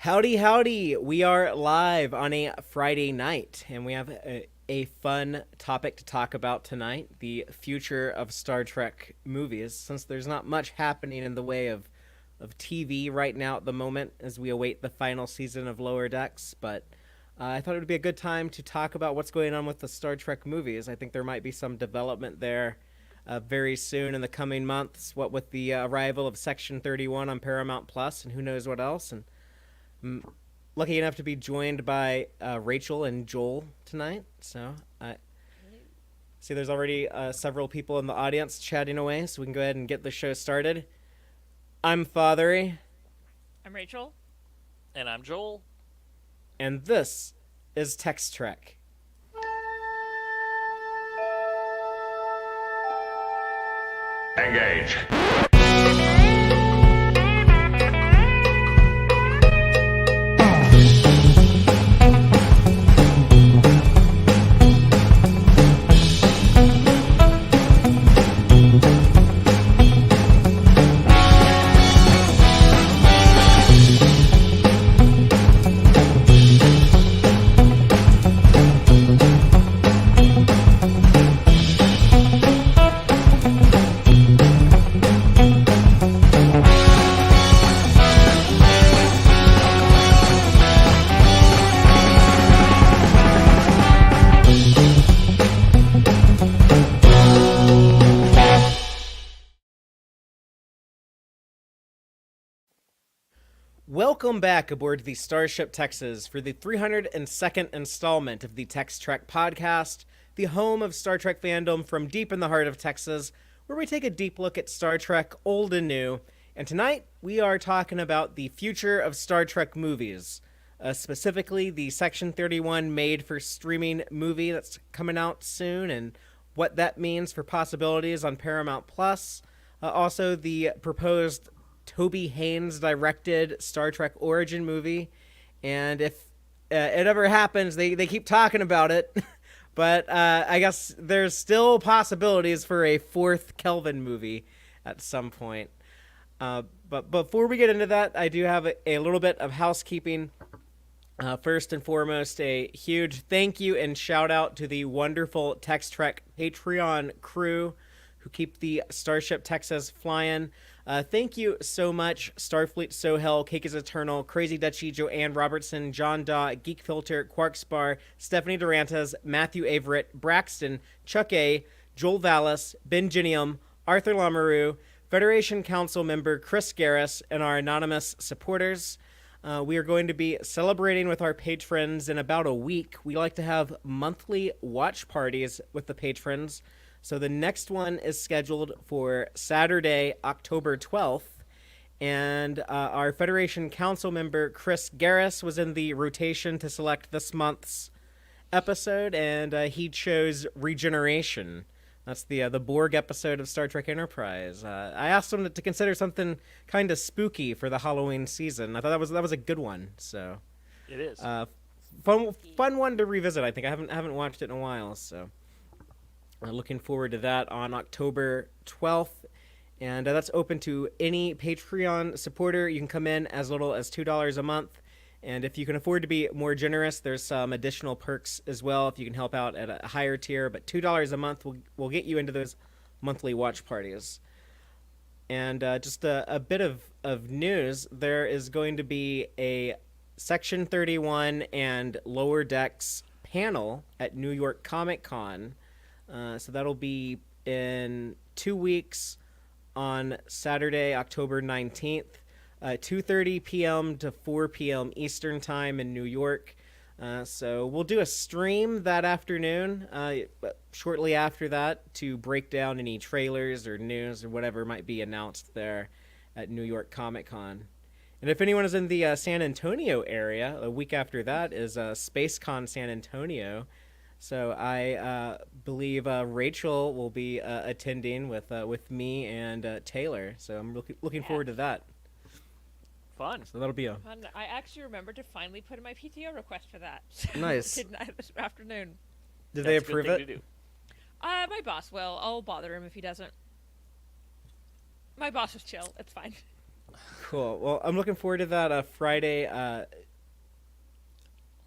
Howdy, howdy. We are live on a Friday night, and we have a fun topic to talk about tonight, the future of Star Trek movies, since there's not much happening in the way of TV right now at the moment as we await the final season of Lower Decks. But I thought it would be a good time to talk about what's going on with the Star Trek movies. I think there might be some development there very soon in the coming months, what with the arrival of Section 31 on Paramount Plus, and who knows what else. And I'm lucky enough to be joined by Rachel and Joel tonight. So I see there's already several people in the audience chatting away, so we can go ahead and get the show started. I'm Fathery. I'm Rachel. And I'm Joel. And this is Tex-Trek. Engage. Welcome back aboard the Starship Texas for the 302nd installment of the Tex-Trek podcast, the home of Star Trek fandom from deep in the heart of Texas, where we take a deep look at Star Trek old and new. And tonight, we are talking about the future of Star Trek movies, specifically the Section 31 made-for-streaming movie that's coming out soon, and what that means for possibilities on Paramount Plus. Also, the proposed Toby Haynes directed Star Trek Origin movie, and if it ever happens, they keep talking about it, but I guess there's still possibilities for a fourth Kelvin movie at some point. But before we get into that, I do have a little bit of housekeeping. First and foremost, a huge thank you and shout out to the wonderful Tex-Trek Patreon crew who keep the Starship Texas flying. Thank you so much, Starfleet Sohel, Cake is Eternal, Crazy Dutchie, Joanne Robertson, John Daw, Geek Filter, Quarkspar, Stephanie Durantes, Matthew Averett, Braxton, Chuck A., Joel Vallis, Ben Ginium, Arthur Lamoureux, Federation Council member Chris Garris, and our anonymous supporters. We are going to be celebrating with our patrons in about a week. We like to have monthly watch parties with the patrons. So the next one is scheduled for Saturday, October 12th, and our Federation Council member Chris Garris was in the rotation to select this month's episode, and he chose Regeneration. That's the Borg episode of Star Trek Enterprise. I asked him to consider something kind of spooky for the Halloween season. I thought that was a good one. So it is fun one to revisit. I think I haven't watched it in a while, so. Looking forward to that on October 12th, and that's open to any Patreon supporter. You can come in as little as $2 a month, and if you can afford to be more generous, there's some additional perks as well if you can help out at a higher tier, but $2 a month will get you into those monthly watch parties. And just a bit of news, there is going to be a Section 31 and Lower Decks panel at New York Comic Con. So that'll be in 2 weeks on Saturday, October 19th, 2:30 p.m. to 4 p.m. Eastern Time in New York. So we'll do a stream that afternoon, shortly after that, to break down any trailers or news or whatever might be announced there at New York Comic Con. And if anyone is in the San Antonio area, a week after that is SpaceCon San Antonio. So I believe Rachel will be attending with me and Taylor. So I'm looking forward to that. Fun. So that'll be Fun. I actually remembered to finally put in my PTO request for that. Nice. Did this afternoon. Did they approve That's a it? good thing to do. My boss will. I'll bother him if he doesn't. My boss is chill. It's fine. Cool. Well, I'm looking forward to that Friday,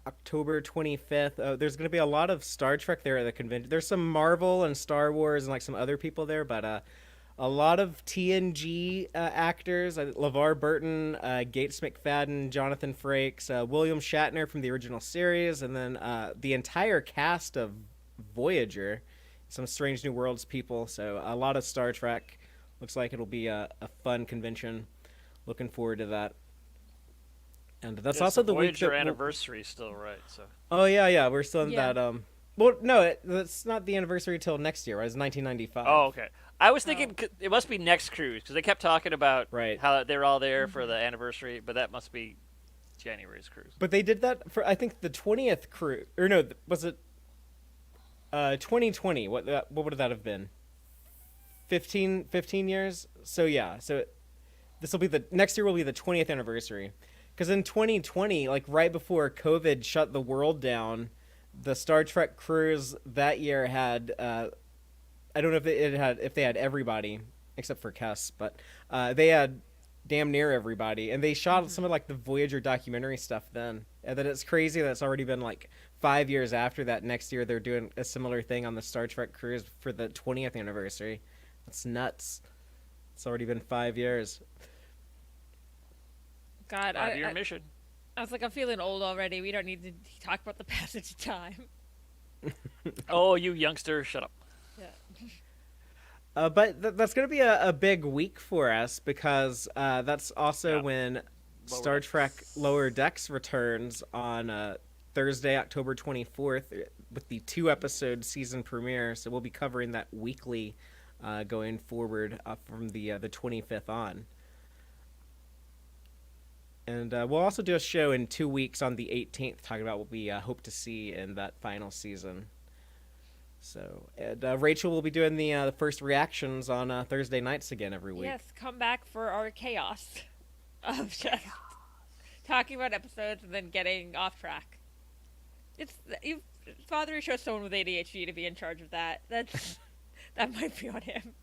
October 25th. There's going to be a lot of Star Trek there at the convention. There's some Marvel and Star Wars and like some other people there, but a lot of TNG actors: LeVar Burton, Gates McFadden, Jonathan Frakes, William Shatner from the original series, and then the entire cast of Voyager, some Strange New Worlds people. So a lot of Star Trek. Looks like it'll be a fun convention. Looking forward to that. And that's Yeah, also so the week Voyager that anniversary still, right? So Oh yeah, we're still in Yeah. that. Well, no, that's not the anniversary till next year. Right? It's 1995. oh, okay. I was Oh. thinking it must be next cruise because they kept talking about Right. how they're all there for the anniversary, but that must be January's cruise. But they did that for I think the 20th cruise, or no, was it 2020? What would that have been? 15 years. So yeah, this will be the next year will be the 20th anniversary. Because in 2020, like right before COVID shut the world down, the Star Trek cruise that year had I don't know if they had everybody except for Kess, but they had damn near everybody, and they shot some of like the Voyager documentary stuff then. And then it's crazy that it's already been like 5 years after that. Next year they're doing a similar thing on the Star Trek cruise for the 20th anniversary. That's nuts. It's already been 5 years. God, Five-year mission. I was like, I'm feeling old already. We don't need to talk about the passage of time. Oh, you youngster, shut up. Yeah. But that's going to be a big week for us because that's also when Star Trek Lower Decks returns on Thursday, October 24th with the 2-episode season premiere. So we'll be covering that weekly going forward from the 25th on. And we'll also do a show in 2 weeks on the 18th talking about what we hope to see in that final season. So, and Rachel will be doing the first reactions on Thursday nights again every week. Yes, come back for our chaos of just talking about episodes and then getting off track. Father chose someone with ADHD to be in charge of that. That might be on him.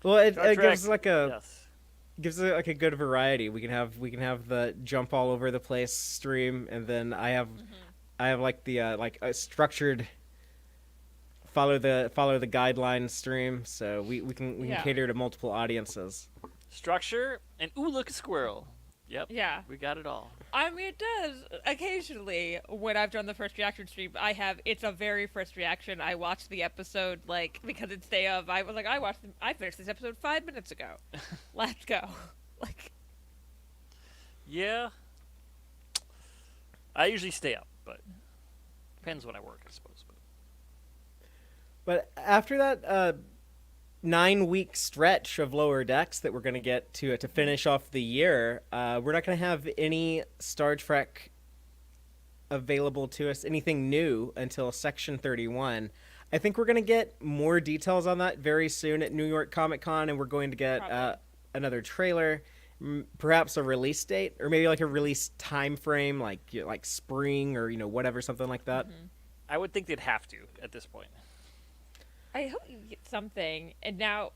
Well, it Star Trek, gives like a yes. gives it like a good variety. We can have the jump all over the place stream, and then I have like the like a structured follow the guidelines stream. So we can cater to multiple audiences. Structure and ooh, look, a squirrel. Yep. Yeah. We got it all. I mean, it does. Occasionally, when I've done the first reaction stream, it's a very first reaction. I watched the episode, like, because it's day of. I was like, I finished this episode 5 minutes ago. Let's go. Like, Yeah. I usually stay up, but depends when I work, I suppose. But after that 9-week stretch of Lower Decks that we're going to get to finish off the year, we're not going to have any Star Trek available to us, anything new, until Section 31. I think we're going to get more details on that very soon at New York Comic Con, and we're going to get another trailer, perhaps a release date, or maybe like a release time frame, like spring or whatever, something like that. I would think they'd have to at this point. I hope you get something. And now,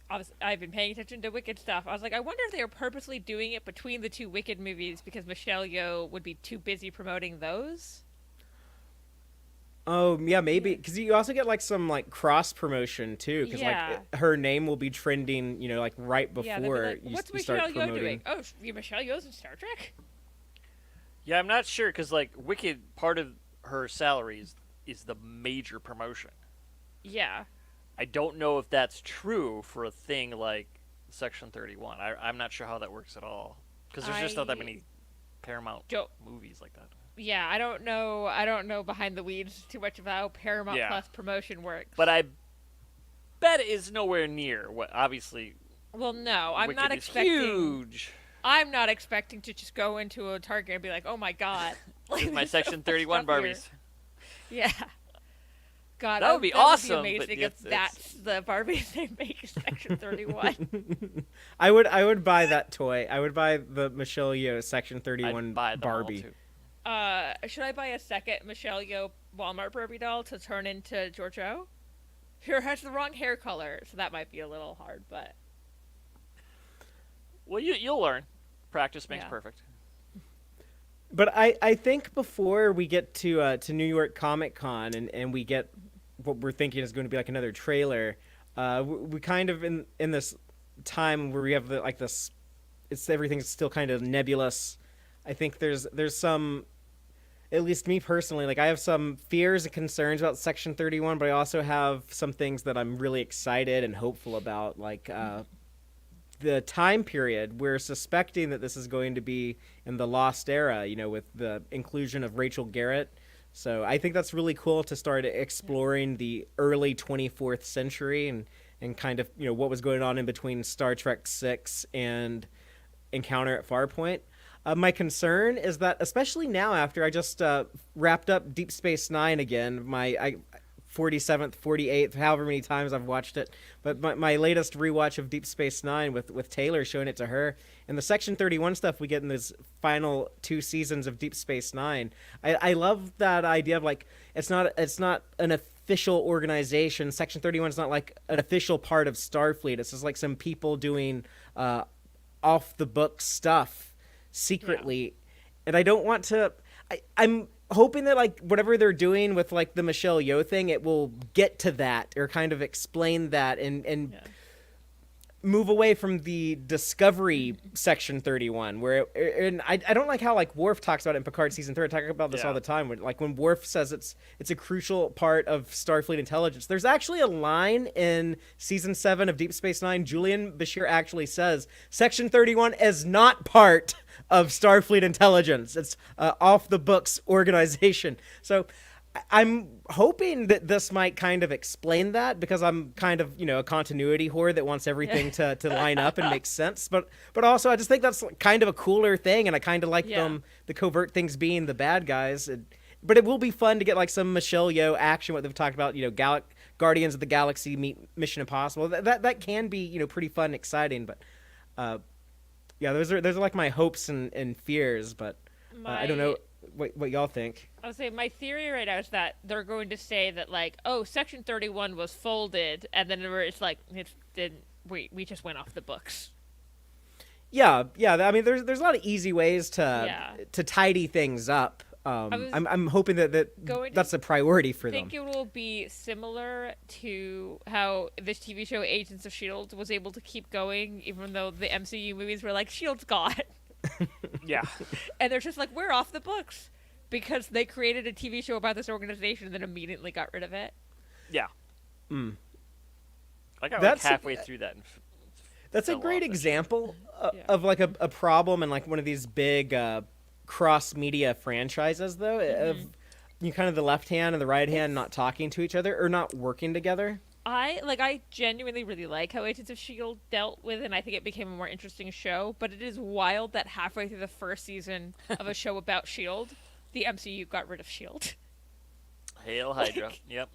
obviously, I've been paying attention to Wicked stuff. I was like, I wonder if they are purposely doing it between the 2 Wicked movies because Michelle Yeoh would be too busy promoting those. Oh yeah, maybe because you also get like some like cross promotion too, because like her name will be trending, like right before like, you, what's you start Michelle Yeoh promoting. doing? Oh, Michelle Yeoh's in Star Trek. Yeah, I'm not sure because like Wicked, part of her salary is the major promotion. Yeah. I don't know if that's true for a thing like Section 31. I'm not sure how that works at all because there's just not that many Paramount movies like that. Yeah, I don't know behind the weeds too much about how Paramount Plus promotion works. But I bet it is nowhere near what obviously. Well, no, I'm Wicked not is expecting. Huge. I'm not expecting to just go into a Target and be like, "Oh my god, Here's my Section 31 Barbies." Yeah. God, that would be awesome. Would be amazing if that's the Barbies they make Section 31. I would buy that toy. I would buy the Michelle Yeoh Section 31 Barbie. Should I buy a second Michelle Yeoh Walmart Barbie doll to turn into Giorgio? Her has the wrong hair color, so that might be a little hard, but. Well, you'll learn. Practice makes perfect. But I think before we get to New York Comic Con and we get what we're thinking is going to be like another trailer, we kind of in this time where we have this, everything's still kind of nebulous. I think there's some, at least me personally, like I have some fears and concerns about Section 31, but I also have some things that I'm really excited and hopeful about, like the time period. We're suspecting that this is going to be in the Lost Era, with the inclusion of Rachel Garrett. So I think that's really cool to start exploring the early 24th century and kind of, what was going on in between Star Trek VI and Encounter at Farpoint. My concern is that, especially now after I just wrapped up Deep Space Nine again, my 47th, 48th, however many times I've watched it, but my latest rewatch of Deep Space Nine with Taylor showing it to her, and the Section 31 stuff we get in those final 2 seasons of Deep Space Nine, I love that idea of like it's not an official organization. Section 31 is not like an official part of Starfleet. It's just like some people doing off the book stuff secretly, and I don't want to. I'm hoping that like whatever they're doing with like the Michelle Yeoh thing, it will get to that or kind of explain that and move away from the Discovery Section 31, where and I don't like how like Worf talks about it in Picard season 3. I talk about this all the time. When Worf says it's a crucial part of Starfleet intelligence. There's actually a line in season 7 of Deep Space Nine. Julian Bashir actually says Section 31 is not part of Starfleet intelligence. It's off the books organization. So I'm hoping that this might kind of explain that, because I'm kind of, a continuity whore that wants everything to line up and make sense. But also I just think that's kind of a cooler thing, and I kind of like the covert things being the bad guys. But it will be fun to get like some Michelle Yeoh action, what they've talked about, Guardians of the Galaxy meet Mission Impossible. That can be, pretty fun and exciting. But those are like my hopes and fears, but I don't know what y'all think. I would say my theory right now is that they're going to say that like, oh, Section 31 was folded, and then it's like we just went off the books. Yeah. I mean, there's a lot of easy ways to tidy things up. I'm hoping that's a priority for them. I think it will be similar to how this TV show Agents of S.H.I.E.L.D. was able to keep going, even though the MCU movies were like, S.H.I.E.L.D.'s gone. Yeah. And they're just like, we're off the books, because they created a TV show about this organization and then immediately got rid of it. Yeah. I got like halfway through that. That's a great example of like a problem in like one of these big cross-media franchises, though, of kind of the left hand and the right hand not talking to each other or not working together. I genuinely really like how Agents of S.H.I.E.L.D. dealt with, and I think it became a more interesting show, but it is wild that halfway through the first season of a show about S.H.I.E.L.D., the MCU got rid of S.H.I.E.L.D. Hail Hydra. Yep.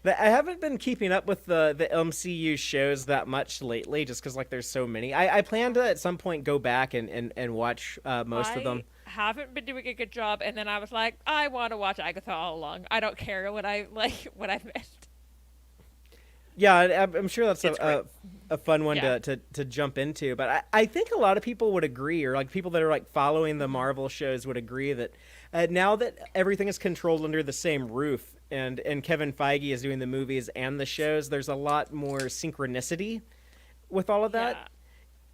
I haven't been keeping up with the MCU shows that much lately, just because like there's so many. I plan to at some point go back and watch most of them. I haven't been doing a good job, and then I was like, I want to watch Agatha all along. I don't care what I missed. Yeah, I'm sure that's a fun one to jump into. But I think a lot of people would agree, or like people that are like following the Marvel shows would agree that now that everything is controlled under the same roof, and Kevin Feige is doing the movies and the shows, there's a lot more synchronicity with all of that.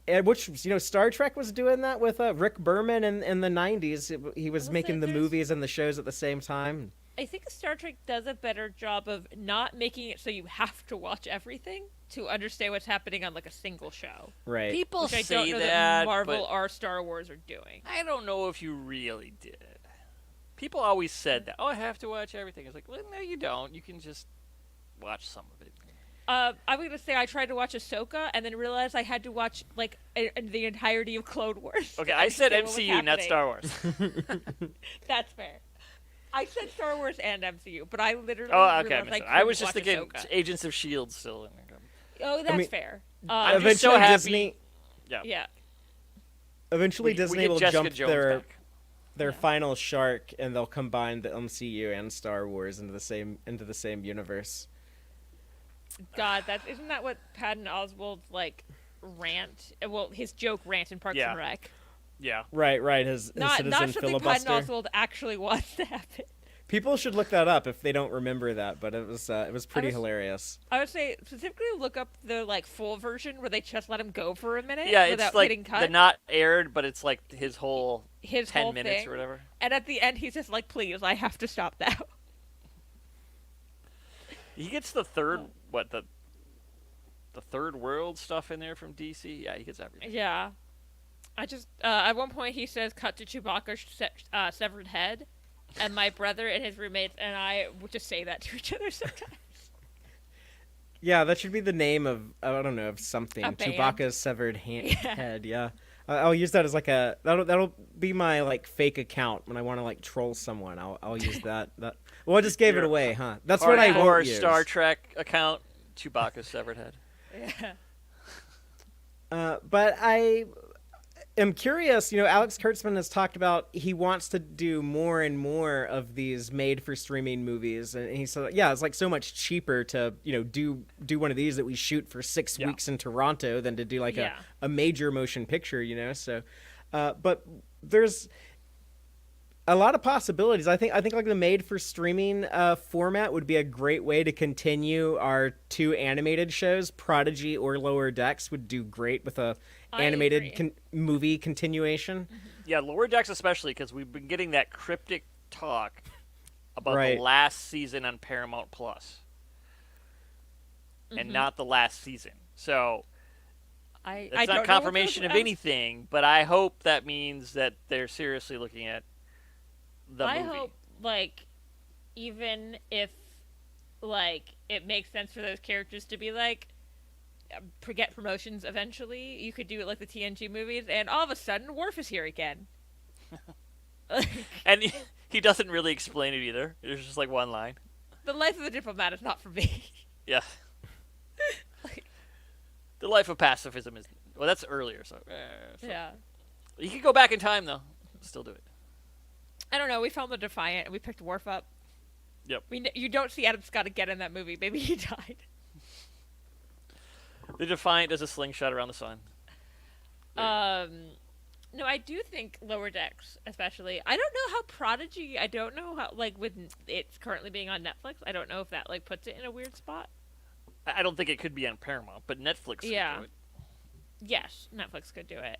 Yeah. And which, Star Trek was doing that with Rick Berman in the 90s. He was making the movies and the shows at the same time. I think Star Trek does a better job of not making it so you have to watch everything to understand what's happening on like a single show. Right. People which I say don't know that Marvel or Star Wars are doing. I don't know if you really did. People always said that. Oh, I have to watch everything. It's like, well, no, you don't. You can just watch some of it. I'm going to say I tried to watch Ahsoka and then realized I had to watch like the entirety of Clone Wars. Okay, I said MCU, not Star Wars. That's fair. I said Star Wars and MCU, but I literally I was just thinking Ahsoka. Agents of S.H.I.E.L.D. still. Oh, that's fair. I'm just so happy. Disney, yeah. Eventually, Disney will jump Jones their final shark, and they'll combine the MCU and Star Wars into the same universe. God, isn't that what Patton Oswalt rant. Well, his joke rant in Parks and Rec. Yeah. Right. His Not citizen something filibuster. Patton Oswalt actually wants to happen. People should look that up if they don't remember that, but it was pretty hilarious. I would say specifically look up the full version where they just let him go for a minute. Yeah, without it's like getting cut. the not aired, but it's like his 10 whole minutes thing. or whatever. And at the end, he's just like, "Please, I have to stop now." He gets the third the third world stuff in there from DC. Yeah, he gets everything. Yeah, I just at one point he says, "Cut to Chewbacca's severed head." And my brother and his roommates and I would just say that to each other sometimes. Yeah, that should be the name of, I don't know, of something. Chewbacca's severed head, yeah. I'll use that as that'll be my fake account when I want to troll someone. I'll use that. Well, I just gave it away, huh? That's what I won't use. Star Trek account, Chewbacca's severed head. Yeah. But I am curious, Alex Kurtzman has talked about he wants to do more and more of these made-for-streaming movies, and he said, yeah, it's so much cheaper to, do one of these that we shoot for 6 weeks in Toronto than to do a major motion picture, so, but there's a lot of possibilities. I think the made-for-streaming format would be a great way to continue our 2 animated shows. Prodigy or Lower Decks would do great with a animated movie continuation. Yeah, Lower Decks especially, because we've been getting that cryptic talk about the last season on Paramount Plus, and not the last season. So it's not confirmation of anything, but I hope that means that they're seriously looking at the movie. I hope, even if, it makes sense for those characters to be get promotions eventually, you could do it like the TNG movies, and all of a sudden, Worf is here again. And he doesn't really explain it either. There's just one line. The life of the diplomat is not for me. Yeah. The life of pacifism is... Well, that's earlier, so... Yeah. You could go back in time, though. Still do it. I don't know. We found the Defiant, and we picked Worf up. Yep. You don't see Adam Scott again in that movie. Maybe he died. The Defiant does a slingshot around the sun. No, I do think Lower Decks, especially. I don't know how Prodigy. I don't know how with it's currently being on Netflix. I don't know if that puts it in a weird spot. I don't think it could be on Paramount, but Netflix could do it. Yes, Netflix could do it.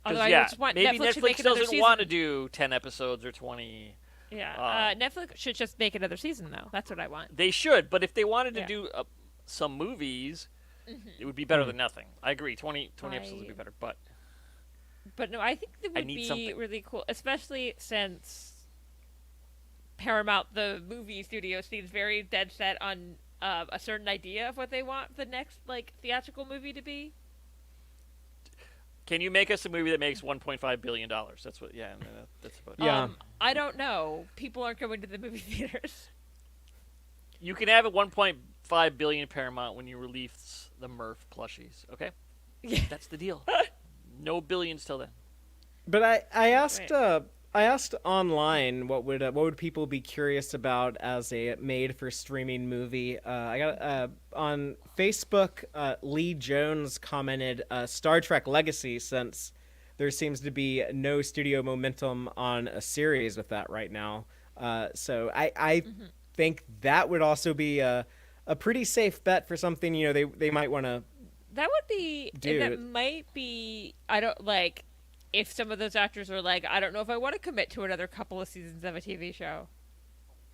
Although I just want maybe Netflix doesn't want to do 10 episodes or 20. Yeah, Netflix should just make another season, though. That's what I want. They should, but if they wanted to do some movies, it would be better than nothing. I agree. 20 episodes would be better, but no, I think it would be really cool, especially since Paramount, the movie studio, seems very dead set on a certain idea of what they want the next theatrical movie to be. Can you make us a movie that makes $1.5 billion? That's what. Yeah, that's about. Yeah. I don't know. People aren't going to the movie theaters. You can have a $1.5 billion Paramount when you release the Murph plushies. Okay. Yeah. That's the deal. No billions till then. But I asked online what would people be curious about as a made for streaming movie. I got on Facebook. Lee Jones commented Star Trek Legacy, since there seems to be no studio momentum on a series with that right now. So I think that would also be a pretty safe bet for something they might want to. That would be. That might be. I don't if some of those actors are I don't know if I want to commit to another couple of seasons of a TV show.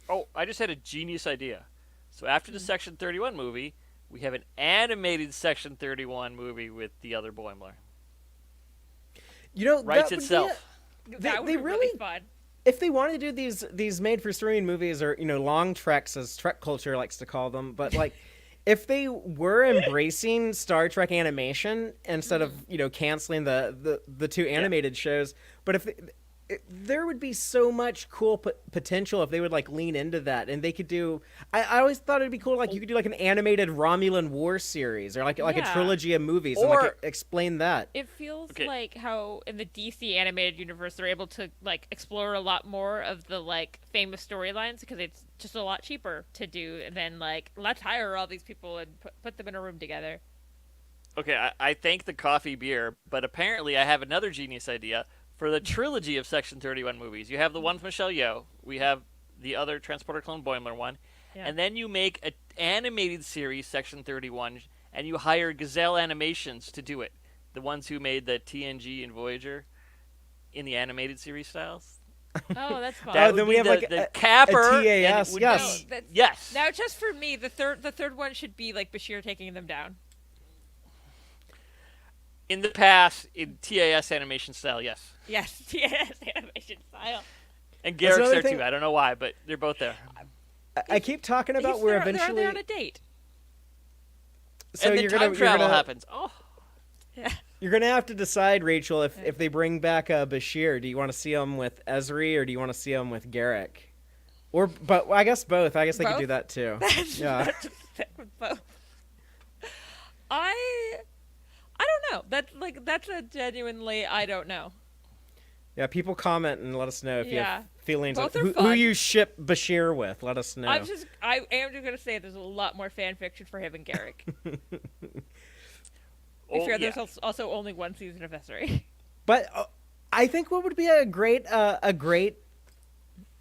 Oh, I just had a genius idea. So after the Section 31 movie, we have an animated Section 31 movie with the other Boimler. Writes itself. That would be really fun. If they wanted to do these made for streaming movies, or long treks, as Trek culture likes to call them, but if they were embracing Star Trek animation instead of canceling the 2 animated shows, but if there would be so much cool potential if they would lean into that, and they could do. I always thought it'd be cool you could do an animated Romulan War series, or a trilogy of movies, and explain that. It feels like how in the DC animated universe they're able to explore a lot more of the famous storylines, because it's just a lot cheaper to do than let's hire all these people and put them in a room together. Okay, I thank the coffee beer, but apparently I have another genius idea for the trilogy of Section 31 movies. You have the one with Michelle Yeoh. We have the other Transporter Clone Boimler one. Yeah. And then you make an animated series, Section 31, and you hire Gazelle Animations to do it. The ones who made the TNG and Voyager in the animated series styles. Oh, that's fun. That would then be we have the capper. a TAS, and it would yes. be- No, that's- yes. Now, just for me, the third one should be like Bashir taking them down. In the past, in TAS animation style, yes. Yes, yes, animation style. And Garrick's another there thing- too. I don't know why, but they're both there. I keep talking about where eventually. they're on a date. So and then time travel happens. Oh. Yeah. You're gonna have to decide, Rachel, if they bring back Bashir. Do you want to see him with Ezri or do you want to see him with Garrick? But I guess both. I guess they could do that too. Yeah. Both. I don't know. That's a genuinely I don't know. Yeah, people comment and let us know if you have feelings Both of are who fun. you ship Bashir with. Let us know. I am just gonna say there's a lot more fan fiction for him and Garrick. There's also only one season of Ezri. But I think what would be a great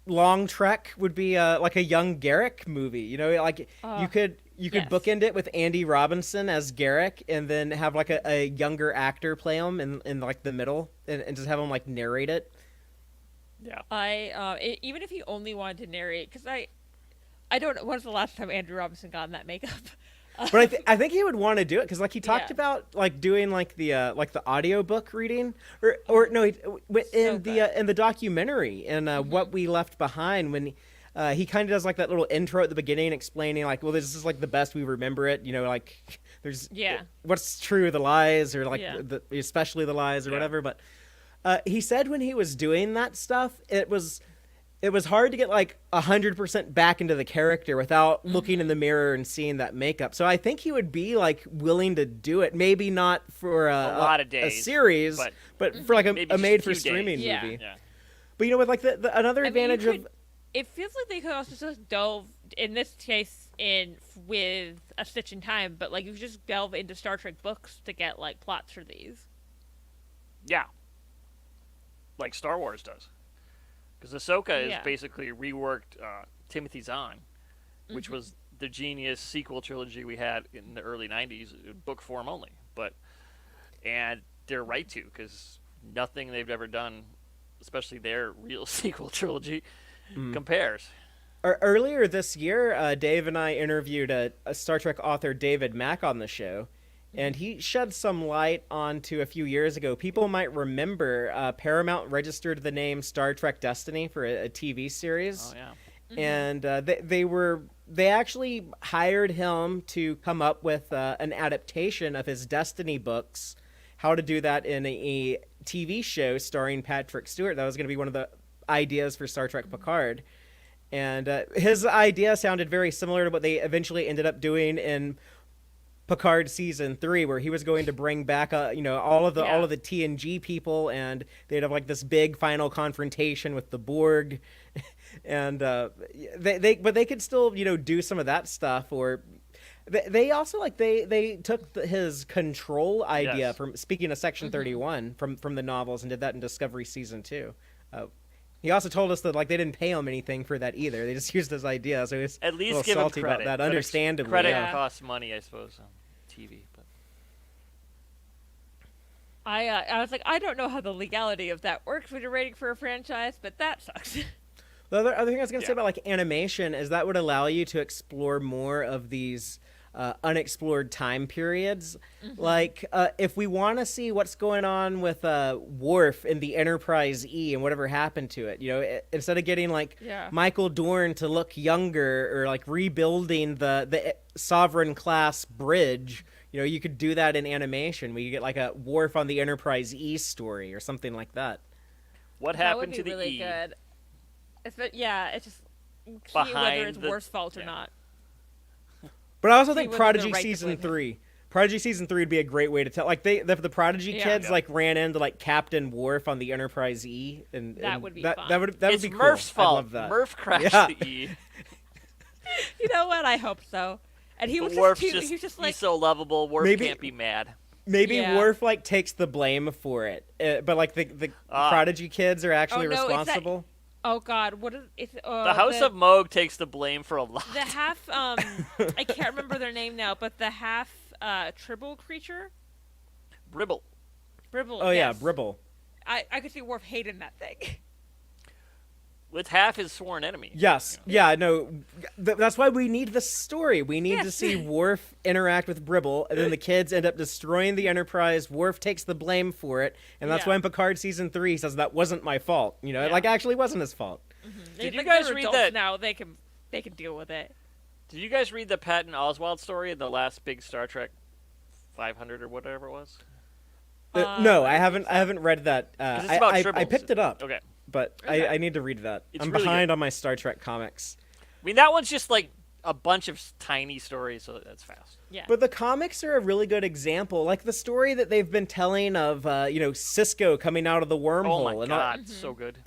long trek would be like a young Garrick movie. You know, like you could yes. bookend it with Andy Robinson as Garrick, and then have like a younger actor play him in like the middle, and just have him like narrate it. Yeah. Even if he only wanted to narrate, because I don't know, when was the last time Andrew Robinson got in that makeup? But I think he would want to do it because like he talked Yeah. about like doing like the audiobook reading or no in the documentary and What We Left Behind when he kind of does like that little intro at the beginning explaining like, well, this is like the best we remember it, you know, like there's what's true, the lies or like especially the lies or whatever. But he said when he was doing that stuff, it was hard to get like 100% back into the character without looking in the mirror and seeing that makeup. So I think he would be like willing to do it. Maybe not for a lot of days, a series, but for like a made for streaming days. movie. Yeah. But you know, with like another advantage of it feels like they could also just delve in this case with A Stitch in Time, but like you could just delve into Star Trek books to get like plots for these. Yeah. Like Star Wars does. Because Ahsoka is basically reworked Timothy Zahn, which was the genius sequel trilogy we had in the early 90s, book form only. And they're right to, because nothing they've ever done, especially their real sequel trilogy, compares. Earlier this year, Dave and I interviewed a Star Trek author, David Mack, on the show. And he shed some light onto a few years ago. People might remember Paramount registered the name Star Trek Destiny for a TV series. Oh, yeah. And they actually hired him to come up with an adaptation of his Destiny books, how to do that in a TV show starring Patrick Stewart. That was going to be one of the ideas for Star Trek Picard. And his idea sounded very similar to what they eventually ended up doing in Picard season 3, where he was going to bring back all of the TNG people, and they'd have like this big final confrontation with the Borg, and they could still do some of that stuff. Or they also they took his control idea from, speaking of Section 31, from the novels, and did that in Discovery season 2. He also told us that like they didn't pay him anything for that either. They just used his idea, so he was at least a little give salty him credit. about that. Understandably, credit costs money, I suppose, on TV. But I was like, I don't know how the legality of that works when you're rating for a franchise, but that sucks. The other thing I was going to say about like animation is that would allow you to explore more of these unexplored time periods. Like if we want to see what's going on with Worf in the Enterprise E and whatever happened to it, instead of getting like Michael Dorn to look younger or like rebuilding the Sovereign class bridge, you could do that in animation. We get like a Worf on the Enterprise E story or something like that. What happened to the the E? Good. It's just Behind whether it's Worf's fault or not. But I also think Prodigy season 3. Prodigy season 3 would be a great way to tell. Like the Prodigy kids like ran into like Captain Worf on the Enterprise E, and that would be fun. That would be cool. Murph's fault. I love that. Murph crashed the E. You know what? I hope so. And he was Worf's just cute. He was just like he's so lovable. Worf can't be mad. maybe Yeah. Worf like takes the blame for it, but like the Prodigy kids are actually no, responsible. Oh God, what is it? The House of Moog takes the blame for a lot. The half I can't remember their name now, but the half tribble creature. Bribble. Bribble. Oh yeah, yes. Bribble. I could see Worf hating that thing. With half his sworn enemy. Yes. Yeah. No. That's why we need the story. We need to see Worf interact with Bribble, and then the kids end up destroying the Enterprise. Worf takes the blame for it, and that's why in Picard season 3 he says that wasn't my fault. You know, it like actually wasn't his fault. Mm-hmm. Did you guys read that? Now they can deal with it. Did you guys read the Patton Oswalt story in the last big Star Trek 500 or whatever it was? No, I haven't. I haven't read that. It's about I picked it up. Okay. But I need to read that. I'm really behind good. on my Star Trek comics. I mean, that one's just like a bunch of tiny stories, so that's fast. Yeah. But the comics are a really good example. Like the story that they've been telling of, Cisco coming out of the wormhole. Oh my God, so good.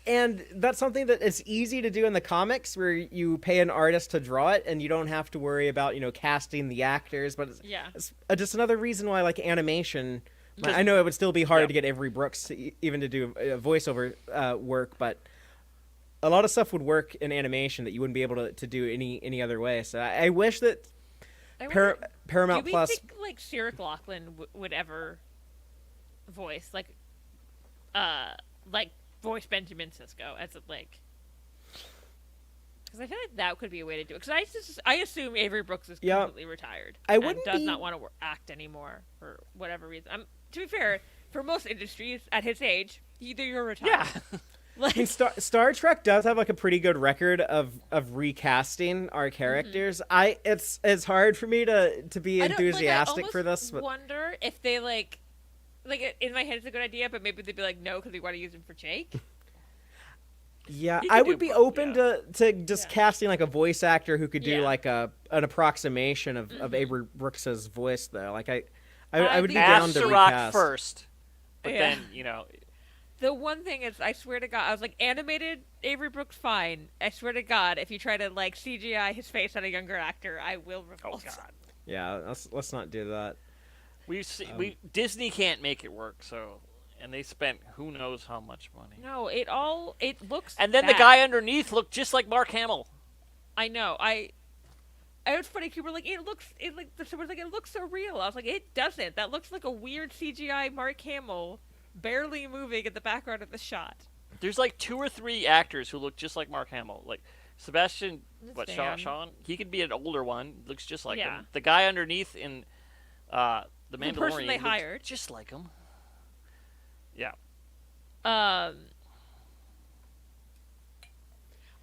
And that's something that it's easy to do in the comics where you pay an artist to draw it and you don't have to worry about, casting the actors. But it's just another reason why, like, animation... I know it would still be hard to get Avery Brooks even to do voiceover work, but a lot of stuff would work in animation that you wouldn't be able to do any other way. So I wish that Paramount Plus. Do we think like Sarah Lachlan would ever voice voice Benjamin Sisko as like? Because I feel like that could be a way to do it. Because I assume Avery Brooks is completely retired. I wouldn't and does not want to act anymore for whatever reason. To be fair, for most industries at his age, either you're retired. Yeah. I mean, Star Trek does have like a pretty good record of recasting our characters. It's hard for me to be enthusiastic for this. I wonder if they like in my head it's a good idea, but maybe they'd be like, no, because we want to use him for Jake. Yeah, I would be open to just casting like a voice actor who could do like an approximation of Avery Brooks's voice though. Like I would be down to recast first, but then The one thing is, I swear to God, I was like, animated Avery Brooks, fine. I swear to God, if you try to like CGI his face on a younger actor, I will revolt. Oh God. Yeah, let's not do that. Disney can't make it work, and they spent who knows how much money. No, it looks. And then bad. the guy underneath looked just like Mark Hamill. I know. It was funny. People were like, it looks so real. I was like, it doesn't. That looks like a weird CGI Mark Hamill barely moving in the background of the shot. There's like 2 or 3 actors who look just like Mark Hamill. Like Sebastian, Sean? He could be an older one. Looks just like him. The guy underneath in the Mandalorian, the person they hired, just like him. Yeah.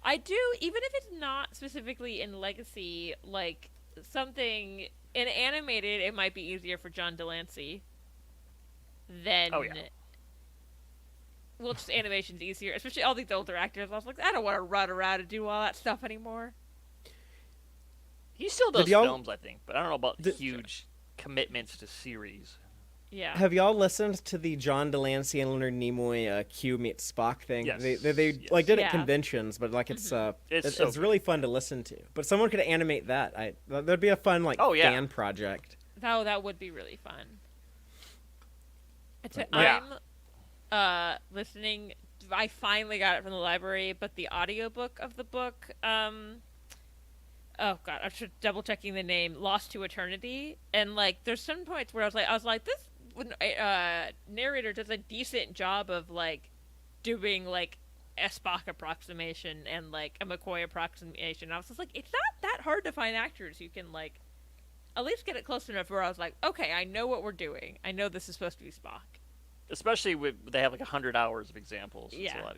I do, even if it's not specifically in Legacy, like something in animated, it might be easier for John Delancey than. Oh yeah. Well, just animation's easier, especially all these older actors. I was like, I don't want to run around and do all that stuff anymore. He still does films, I think, but I don't know about huge commitments to series. Yeah. Have y'all listened to the John Delancey and Leonard Nimoy Q meets Spock thing? Yes. They did at conventions, but like it's really fun to listen to. But someone could animate that. That'd be a fun fan project. That would be really fun. Yeah. I'm listening. I finally got it from the library, but the audiobook of the book. Oh God, I'm just double checking the name. Lost to Eternity, and like, there's some points where I was like, this narrator does a decent job of like doing like a Spock approximation and like a McCoy approximation. I was just like, it's not that hard to find actors who can like at least get it close enough where I was like, okay, I know what we're doing. I know this is supposed to be Spock. Especially they have like 100 hours of examples. Yeah.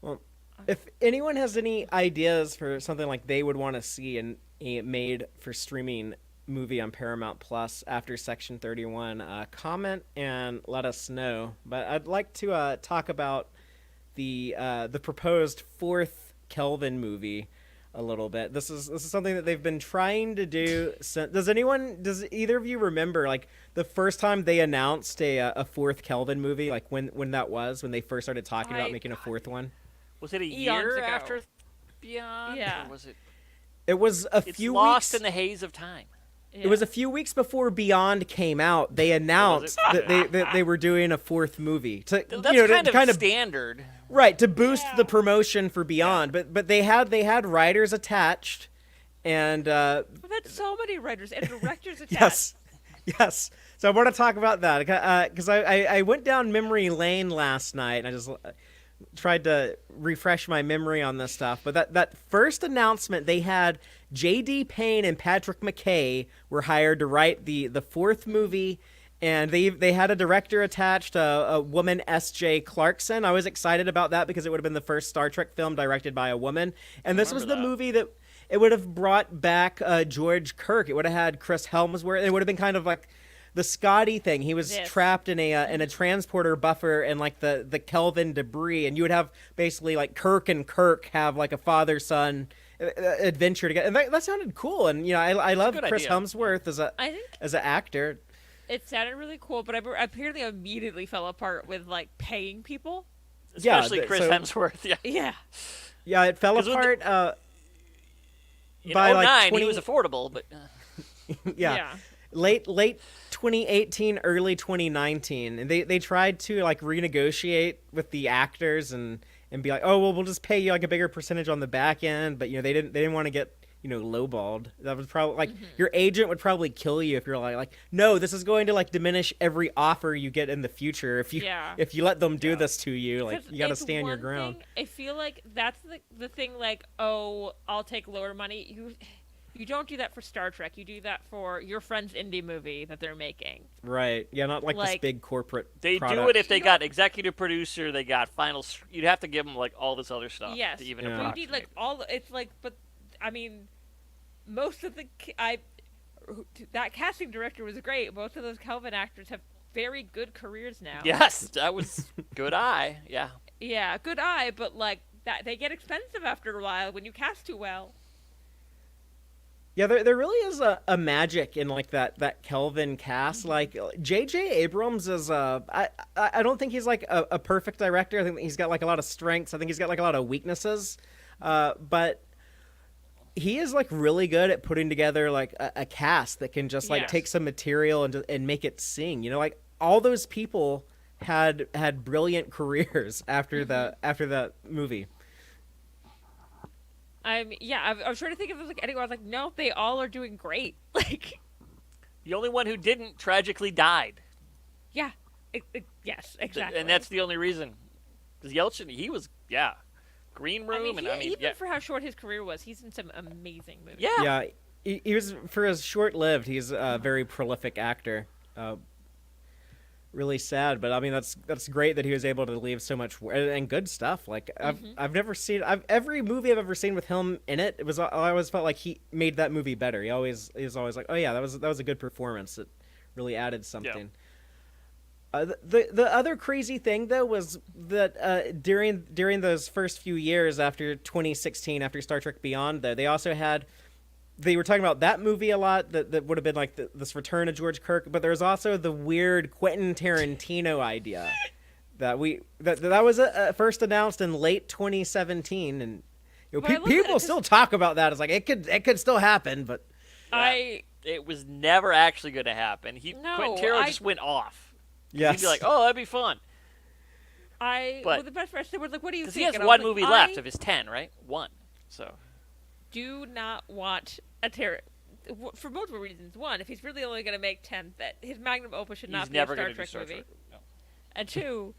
Well, if anyone has any ideas for something like they would want to see in a made for streaming movie on Paramount Plus after Section 31, comment and let us know. But I'd like to talk about the proposed 4th Kelvin movie a little bit. This is something that they've been trying to do since. Does either of you remember like the first time they announced a 4th Kelvin movie, like when that was, when they first started talking about making a 4th one? Was it a Eons year ago. after Beyond? Yeah. Or was it? It was a It's few lost weeks in the haze of time. It was a few weeks before Beyond came out. They announced that they were doing a fourth movie. That's kind of standard, right? To boost the promotion for Beyond, but they had writers attached, and we've had so many writers and directors attached. Yes. So I want to talk about that because I went down memory lane last night and I just tried to refresh my memory on this stuff. But that first announcement, they had J.D. Payne and Patrick McKay were hired to write the fourth movie, and they had a director attached, a woman, S.J. Clarkson. I was excited about that because it would have been the first Star Trek film directed by a woman, and this was the movie that it would have brought back George Kirk. It would have had Chris Helmsworth. It would have been kind of like the Scotty thing. He was trapped in a transporter buffer and like the Kelvin debris, and you would have basically like Kirk and Kirk have like a father-son adventure together, and that sounded cool. And I love Chris Helmsworth as an actor. It sounded really cool, but apparently immediately fell apart with like paying people, especially Chris Hemsworth. Yeah, it fell apart. In by 2009, like he was affordable, but late 2018, early 2019, and they tried to like renegotiate with the actors and be like, oh well, we'll just pay you like a bigger percentage on the back end, but they didn't want to get lowballed. That was probably like your agent would probably kill you if you're like no, this is going to like diminish every offer you get in the future if you let them do this to you. Like you got to stand your ground. I feel like that's the thing. Like, oh, I'll take lower money. You don't do that for Star Trek. You do that for your friend's indie movie that they're making. Right. Yeah, not like this big corporate They product. do it if they got executive producer, they got final. You'd have to give them like all this other stuff. Yes. To even You need like all. It's like, but I mean, most of that casting director was great. Most of those Kelvin actors have very good careers now. Yes, that was good eye. Yeah. Yeah, good eye, but like that they get expensive after a while when you cast too well. Yeah, there really is a magic in like that Kelvin cast. Like J.J. Abrams is I don't think he's like a perfect director. I think he's got like a lot of strengths. I think he's got like a lot of weaknesses, but he is like really good at putting together like a cast that can just like take some material and make it sing. Like all those people had brilliant careers after that movie. I was trying to think of like anyone. I was like, no, they all are doing great. Like, the only one who didn't tragically died. Yeah, yes, exactly. And that's the only reason. Because Yelchin, he was Green Room, even for how short his career was, he's in some amazing movies. Yeah, he was for as short-lived. He's a very prolific actor. Really sad, but I mean that's great that he was able to leave so much and good stuff. Like I've never seen every movie I've ever seen with him in it. I always felt like he made that movie better. He was always like, oh yeah, that was a good performance. It really added something. Yeah. The other crazy thing though was that during those first few years after 2016, after Star Trek Beyond, though they also had. They were talking about that movie a lot. That would have been like this return of George Kirk, but there was also the weird Quentin Tarantino idea that was first announced in late 2017, and people still talk about that. It's like it could still happen, but it was never actually going to happen. Quentin Tarantino just went off. Yes, he'd be like, oh, that'd be fun. The best part was like, what do you think? Because he has one movie left of his 10, right? One, so. Do not watch for multiple reasons. One, if he's really only going to make 10, that his magnum opus should not be a Star Trek movie. No. And two,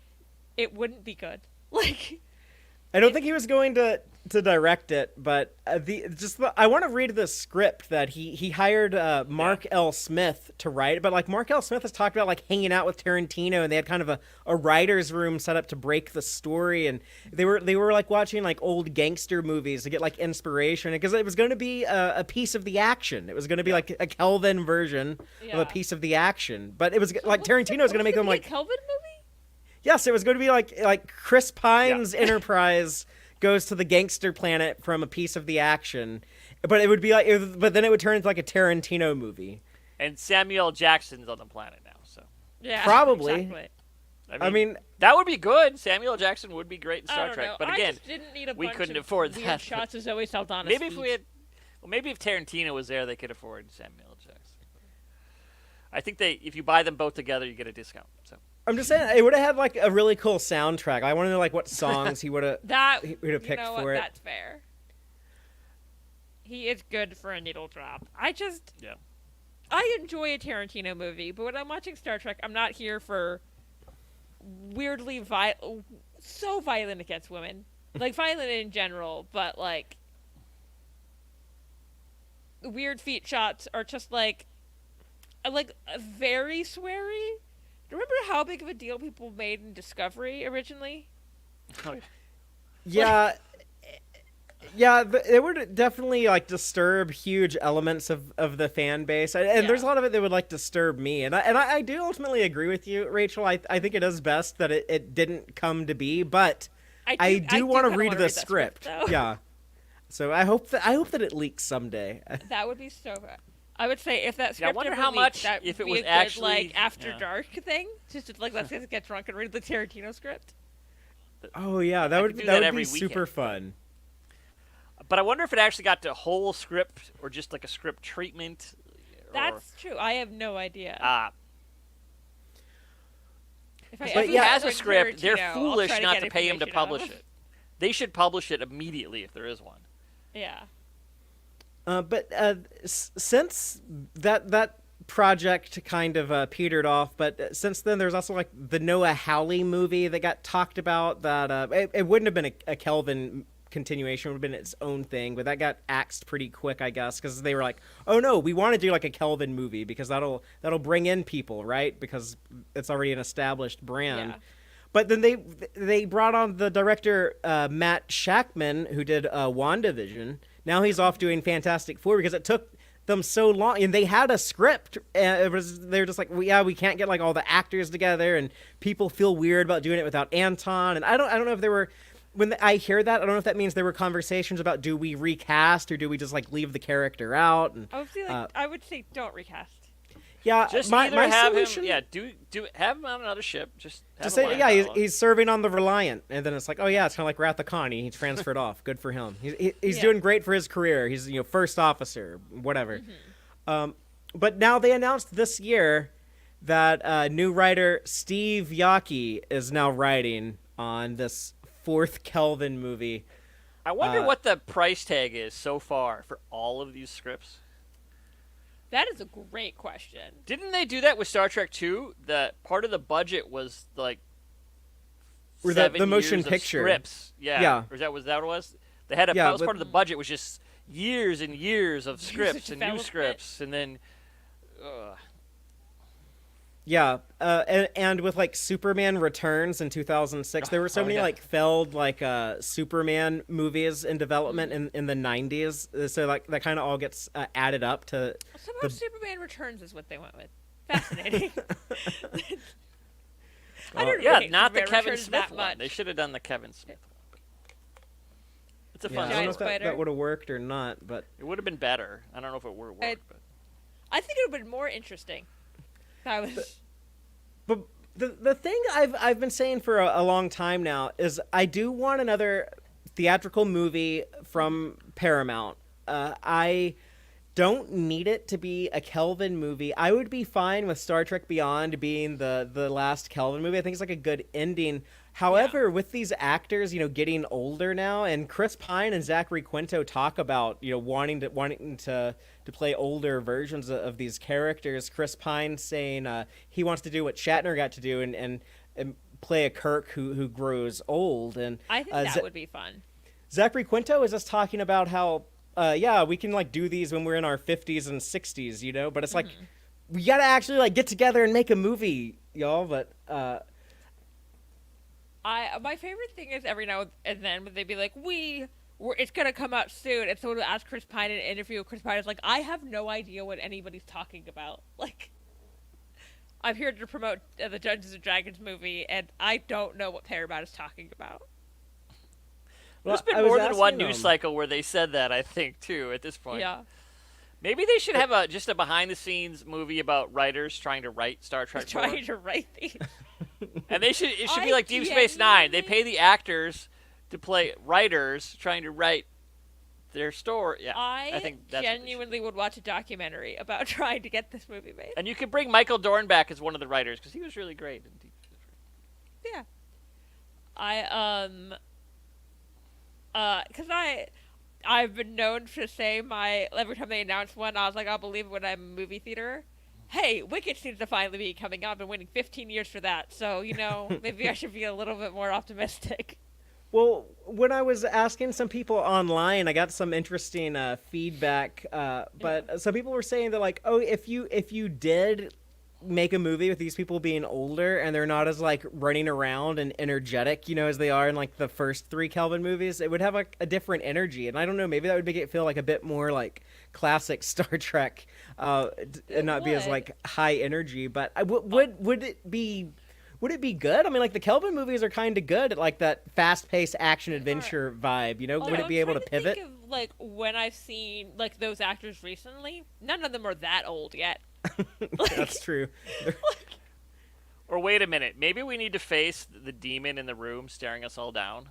it wouldn't be good. Like, I don't think he was going to direct it, but I want to read the script that he hired Mark L. Smith to write. But like Mark L. Smith has talked about like hanging out with Tarantino, and they had kind of a writer's room set up to break the story, and they were like watching like old gangster movies to get like inspiration, because it was going to be a piece of the action. It was going to be like a Kelvin version of a piece of the action, but it was like Tarantino was going to make them like a Kelvin movie. Yes, it was going to be like Chris Pine's Enterprise goes to the gangster planet from a piece of the action, but it would be but then it would turn into like a Tarantino movie. And Samuel Jackson's on the planet now, so probably. Exactly. I mean, that would be good. Samuel Jackson would be great in Star Trek, but again, I just didn't need we couldn't afford weird that. Shots of Zoe Saldana. Maybe if if Tarantino was there, they could afford Samuel Jackson. I think if you buy them both together, you get a discount. So I'm just saying, it would have had like a really cool soundtrack. I want to know like what songs he would have picked for it. That's fair. He is good for a needle drop. I enjoy a Tarantino movie, but when I'm watching Star Trek, I'm not here for weirdly so violent against women. Like, violent in general, but, like, weird feet shots are just, like very sweary. Remember how big of a deal people made in Discovery originally? Yeah. Yeah, it would definitely, like, disturb huge elements of the fan base. And there's a lot of it that would, like, disturb me. And I do ultimately agree with you, Rachel. I think it is best that it didn't come to be, but I do want to read the script. Yeah. So I hope that it leaks someday. That would be so bad. I would say if that script I wonder ever how leaked, much that if would it be was a good, actually like, after dark thing. Just like, let's get drunk and read the Tarantino script. Oh yeah, that would be super fun. But I wonder if it actually got to whole script or just like a script treatment. That's true. I have no idea. If he has a script, they're foolish not to pay him to publish it. They should publish it immediately if there is one. Yeah. But since that project kind of petered off, but since then there's also like the Noah Hawley movie that got talked about. That it wouldn't have been a Kelvin continuation, it would have been its own thing, but that got axed pretty quick, I guess, because they were like, oh no, we want to do like a Kelvin movie because that'll bring in people, right? Because it's already an established brand. Yeah. But then they brought on the director Matt Shakman, who did WandaVision. Now he's off doing Fantastic Four because it took them so long, and they had a script. They're just like, well, we can't get like all the actors together, and people feel weird about doing it without Anton. And I don't know if there were. When I hear that, I don't know if that means there were conversations about do we recast or do we just like leave the character out. And I would say don't recast. Yeah, just my have solution, him. Yeah, do have him on another ship. Just say he's serving on the Reliant, and then it's like, oh yeah, it's kind of like Wrath of Khan. He transferred off. Good for him. He's doing great for his career. He's first officer, whatever. Mm-hmm. But now they announced this year that new writer Steve Yockey is now writing on this fourth Kelvin movie. I wonder what the price tag is so far for all of these scripts. That is a great question. Didn't they do that with Star Trek 2? That part of the budget was like the motion picture scripts. Yeah. Or was that what it was? They had part of the budget was just years and years of scripts and new scripts, and then. Yeah, and with like Superman Returns in 2006, there were so many like failed like Superman movies in development in the 90s. So like that kind of all gets added up to. Somehow Superman Returns is what they went with. Fascinating. I don't really not the Superman Kevin Returns Smith that one. much. They should have done the Kevin Smith one. It's a fun. I don't know if that would have worked or not, but it would have been better. I don't know if it would have worked, but I think it would have been more interesting. But the thing I've been saying for a long time now is I do want another theatrical movie from Paramount. I don't need it to be a Kelvin movie. I would be fine with Star Trek Beyond being the last Kelvin movie. I think it's like a good ending. However, with these actors, getting older now, and Chris Pine and Zachary Quinto talk about, wanting to play older versions of these characters. Chris Pine saying he wants to do what Shatner got to do and play a Kirk who grows old. And I think that would be fun. Zachary Quinto is just talking about how, we can like do these when we're in our 50s and 60s, but it's like we got to actually like get together and make a movie, y'all. But my favorite thing is every now and then when they'd be like, it's gonna come out soon, and someone would ask Chris Pine in an interview. Chris Pine is like, I have no idea what anybody's talking about. Like, I'm here to promote the Dungeons and Dragons movie, and I don't know what Paramount is talking about. There's been more than one news cycle where they said that, I think, too, at this point. Yeah. Maybe they should have just a behind-the-scenes movie about writers trying to write Star Trek 4. Trying to write these. And it should be like Deep Space Nine. They pay the actors to play writers trying to write their story. Yeah, I think that's genuinely would watch a documentary about trying to get this movie made. And you could bring Michael Dorn back as one of the writers because he was really great. Yeah. Because I've been known to say every time they announce one, I was like, I'll believe it when I'm in a movie theater. Hey, Wicked seems to finally be coming out. I've been waiting 15 years for that, so, maybe I should be a little bit more optimistic. Well, when I was asking some people online, I got some interesting feedback, but some people were saying that, like, oh, if you did make a movie with these people being older and they're not as like running around and energetic, as they are in like the first 3 Kelvin movies, it would have like a different energy. And I don't know, maybe that would make it feel like a bit more like classic Star Trek, and not be as like high energy. But would it be good? I mean, like the Kelvin movies are kind of good at like that fast-paced action adventure vibe. Would it be able to pivot? Think of, like when I've seen like those actors recently, none of them are that old yet. That's true. Or wait a minute, maybe we need to face the demon in the room staring us all down.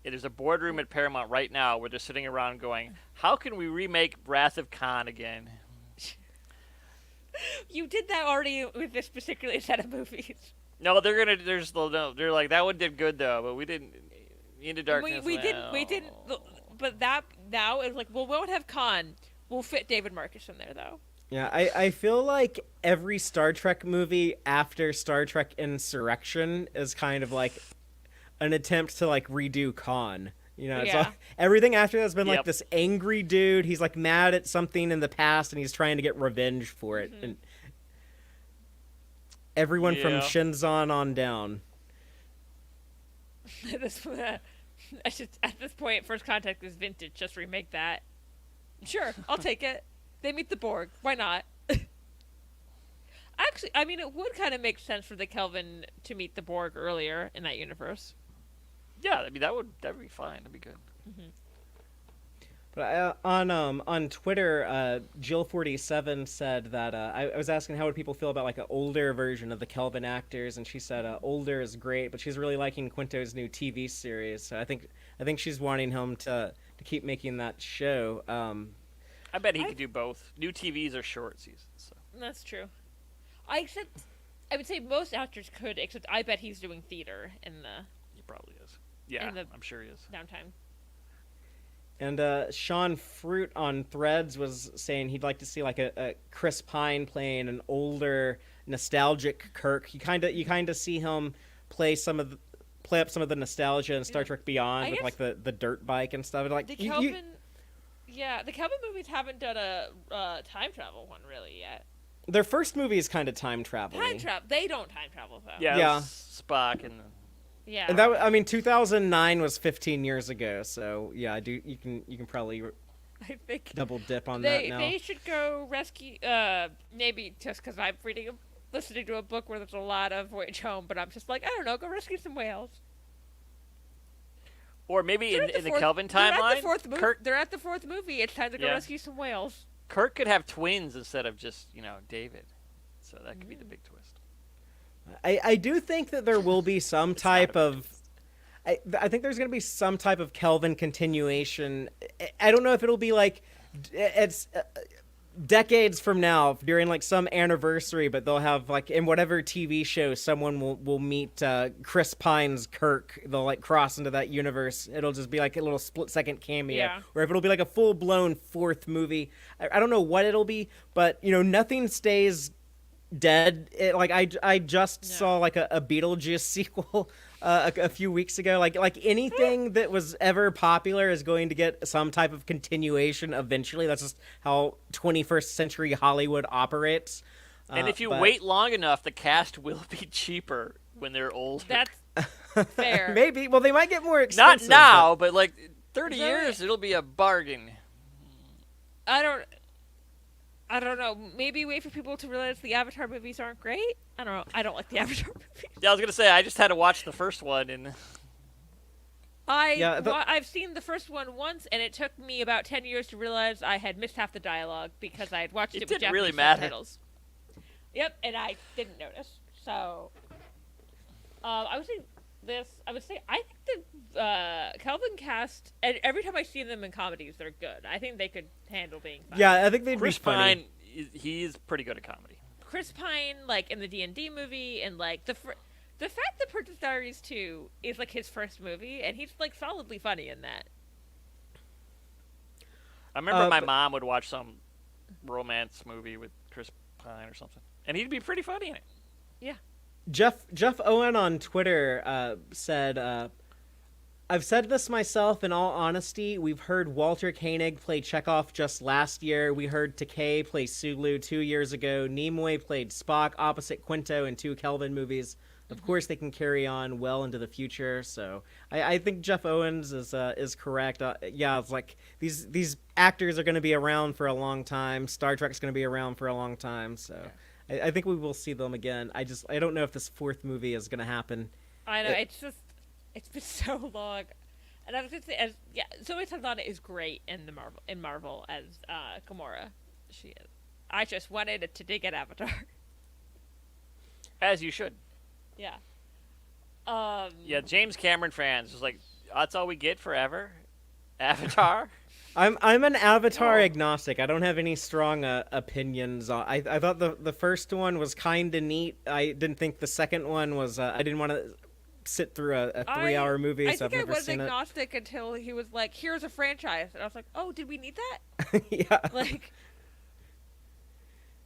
It is a boardroom at Paramount right now where they're sitting around going, how can we remake Wrath of Khan again? You did that already with this particular set of movies. No, they're like, that one did good though, but we didn't. Into Darkness. We didn't. But that now is like, well, we won't have Khan. We'll fit David Marcus in there though. Yeah, I feel like every Star Trek movie after Star Trek Insurrection is kind of like an attempt to like redo Khan. It's like, everything after that's been like this angry dude. He's like mad at something in the past and he's trying to get revenge for it. And everyone from Shinzon on down. At this point, First Contact is vintage. Just remake that. Sure, I'll take it. They meet the Borg. Why not? Actually, I mean, it would kind of make sense for the Kelvin to meet the Borg earlier in that universe. Yeah, I mean that would be fine. That'd be good. Mm-hmm. But on Twitter, Jill47 said that I was asking how would people feel about like an older version of the Kelvin actors, and she said older is great, but she's really liking Quinto's new TV series. So I think she's wanting him to keep making that show. I bet he could do both. New TVs are short seasons. So. That's true. I would say most actors could, except I bet he's doing theater in the... He probably is. Yeah, I'm sure he is. Downtime. And Sean Fruit on Threads was saying he'd like to see like a Chris Pine playing an older, nostalgic Kirk. You kind of see him play up some of the nostalgia in Star Trek Beyond with like the dirt bike and stuff. Like the Kelvin... Yeah, the Kelvin movies haven't done a time travel one really yet. Their first movie is kind of time travel. They don't time travel though. Yeah. Spock and. Yeah. And 2009 was 15 years ago, so yeah, you can probably. I think double dip on that now. They should go rescue. Maybe just because I'm listening to a book where there's a lot of Voyage Home, but I'm just like, I don't know, go rescue some whales. Or maybe in the Kelvin timeline, they're at the 4th movie. It's time to go rescue some whales. Kirk could have twins instead of just, David. So that could be the big twist. I do think that there will be some type of... I think there's going to be some type of Kelvin continuation. I don't know if it'll be like... It's... decades from now during like some anniversary, but they'll have like in whatever TV show someone will meet Chris Pine's Kirk. They'll like cross into that universe. It'll just be like a little split-second cameo, or if it'll be like a full-blown 4th movie. I don't know what it'll be, but nothing stays dead. I just saw like a Beetlejuice sequel a few weeks ago. Like anything that was ever popular is going to get some type of continuation eventually. That's just how 21st century Hollywood operates. And if you wait long enough, the cast will be cheaper when they're older. That's fair. Maybe. Well, they might get more expensive. Not now, but like 30 years, it'll be a bargain. I don't know. Maybe wait for people to realize the Avatar movies aren't great? I don't know. I don't like the Avatar movies. Yeah, I was going to say, I just had to watch the first one. And I've seen the first one once, and it took me about 10 years to realize I had missed half the dialogue because I had watched it with Japanese really matter. subtitles. Yep, and I didn't notice. So, I was saying, I would say I think the Kelvin cast, and every time I see them in comedies, they're good. I think they could handle being funny. Yeah, I think they'd Chris be funny. Pine, he's pretty good at comedy. Chris Pine, like in the D&D movie, and like the fact that Princess Diaries 2 is like his first movie, and he's like solidly funny in that. I remember my mom would watch some romance movie with Chris Pine or something, and he'd be pretty funny in it. Yeah. Jeff Owen on Twitter said, I've said this myself in all honesty. We've heard Walter Koenig play Chekhov just last year. We heard Takei play Sulu 2 years ago. Nimoy played Spock opposite Quinto in 2 Kelvin movies. Of course, they can carry on well into the future. So I think Jeff Owens is correct. Yeah, it's like these actors are going to be around for a long time. Star Trek's going to be around for a long time. So I think we will see them again. I don't know if this 4th movie is going to happen. I know, it's been so long. And I was going to say, Zoe Saldana is great in Marvel as Gamora. She is. I just wanted to dig at Avatar. As you should. Yeah. Yeah, James Cameron fans is like, that's all we get forever? Avatar? I'm an Avatar agnostic. I don't have any strong opinions on. I thought the first one was kind of neat. I didn't think the second one was. I didn't want to sit through a 3-hour movie. I so I've think never I was seen agnostic until he was like, "Here's a franchise," and I was like, "Oh, did we need that?" it. Yeah. Like.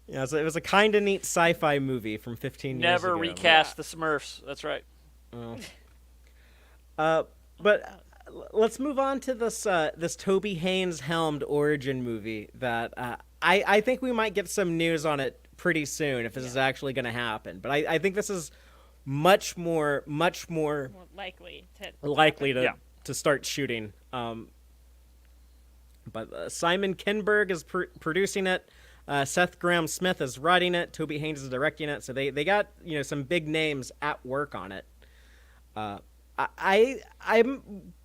Yeah, so it was a kind of neat sci-fi movie from 15 years ago. Never recast the Smurfs. That's right. Oh. But let's move on to this Toby Haynes helmed origin movie that I think we might get some news on it pretty soon if this is actually going to happen. But I think this is much more likely to start shooting. But Simon Kinberg is producing it. Seth Grahame-Smith is writing it. Toby Haynes is directing it. So they got some big names at work on it. I'm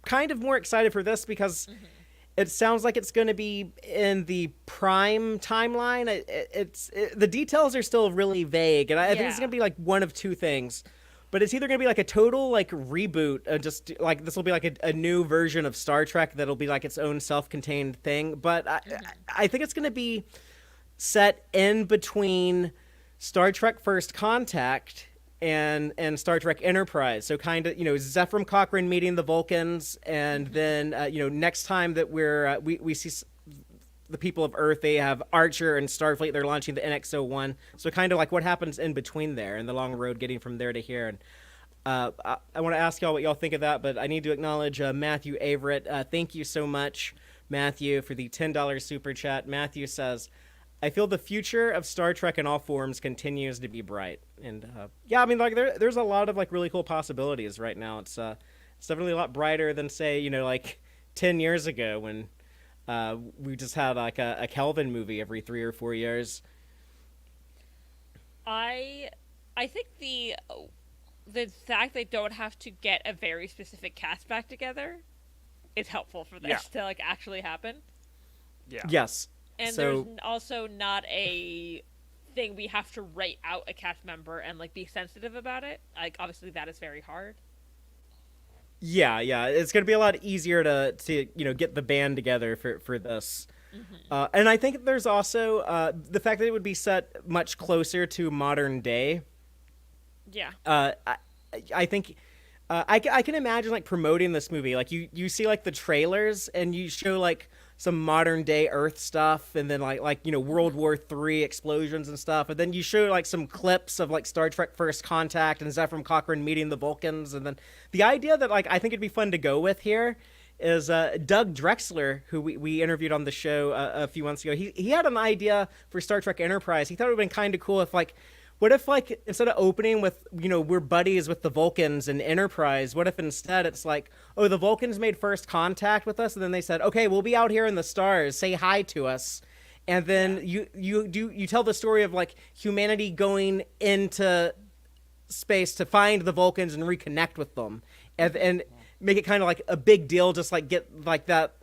kind of more excited for this because it sounds like it's going to be in the Prime timeline. The details are still really vague, and I think it's going to be like one of two things. But it's either going to be like a total like reboot, just like this will be like a new version of Star Trek that'll be like its own self-contained thing. But I think it's going to be set in between Star Trek First Contact and Star Trek Enterprise. So kind of, Zefram Cochrane meeting the Vulcans, and then, next time that we see the people of Earth, they have Archer and Starfleet, they're launching the NX-01. So kind of like what happens in between there and the long road getting from there to here. And I want to ask y'all what y'all think of that, but I need to acknowledge Matthew Averett. Thank you so much, Matthew, for the $10 super chat. Matthew says, I feel the future of Star Trek in all forms continues to be bright. And there's a lot of like really cool possibilities right now. It's definitely a lot brighter than say, 10 years ago when we just had like a Kelvin movie every 3 or 4 years. I think the fact they don't have to get a very specific cast back together is helpful for this to like actually happen. Yeah. Yes. And there's also not a thing we have to write out a cast member and like be sensitive about it. Like obviously that is very hard. Yeah, it's going to be a lot easier to get the band together for this. Mm-hmm. And I think there's also the fact that it would be set much closer to modern day. Yeah. I think I can imagine like promoting this movie. Like you see like the trailers and you show like some modern day Earth stuff, and then like World War III explosions and stuff, and then you show like some clips of like Star Trek First Contact and Zefram Cochrane meeting the Vulcans. And then the idea that like I think it'd be fun to go with here is Doug Drexler, who we interviewed on the show a few months ago. He had an idea for Star Trek Enterprise. He thought it would have been kind of cool if like, what if like instead of opening with we're buddies with the Vulcans and Enterprise, what if instead it's like, oh, the Vulcans made first contact with us, and then they said, okay, we'll be out here in the stars, say hi to us, and then you tell the story of like humanity going into space to find the Vulcans and reconnect with them, and make it kind of like a big deal, just like get like that.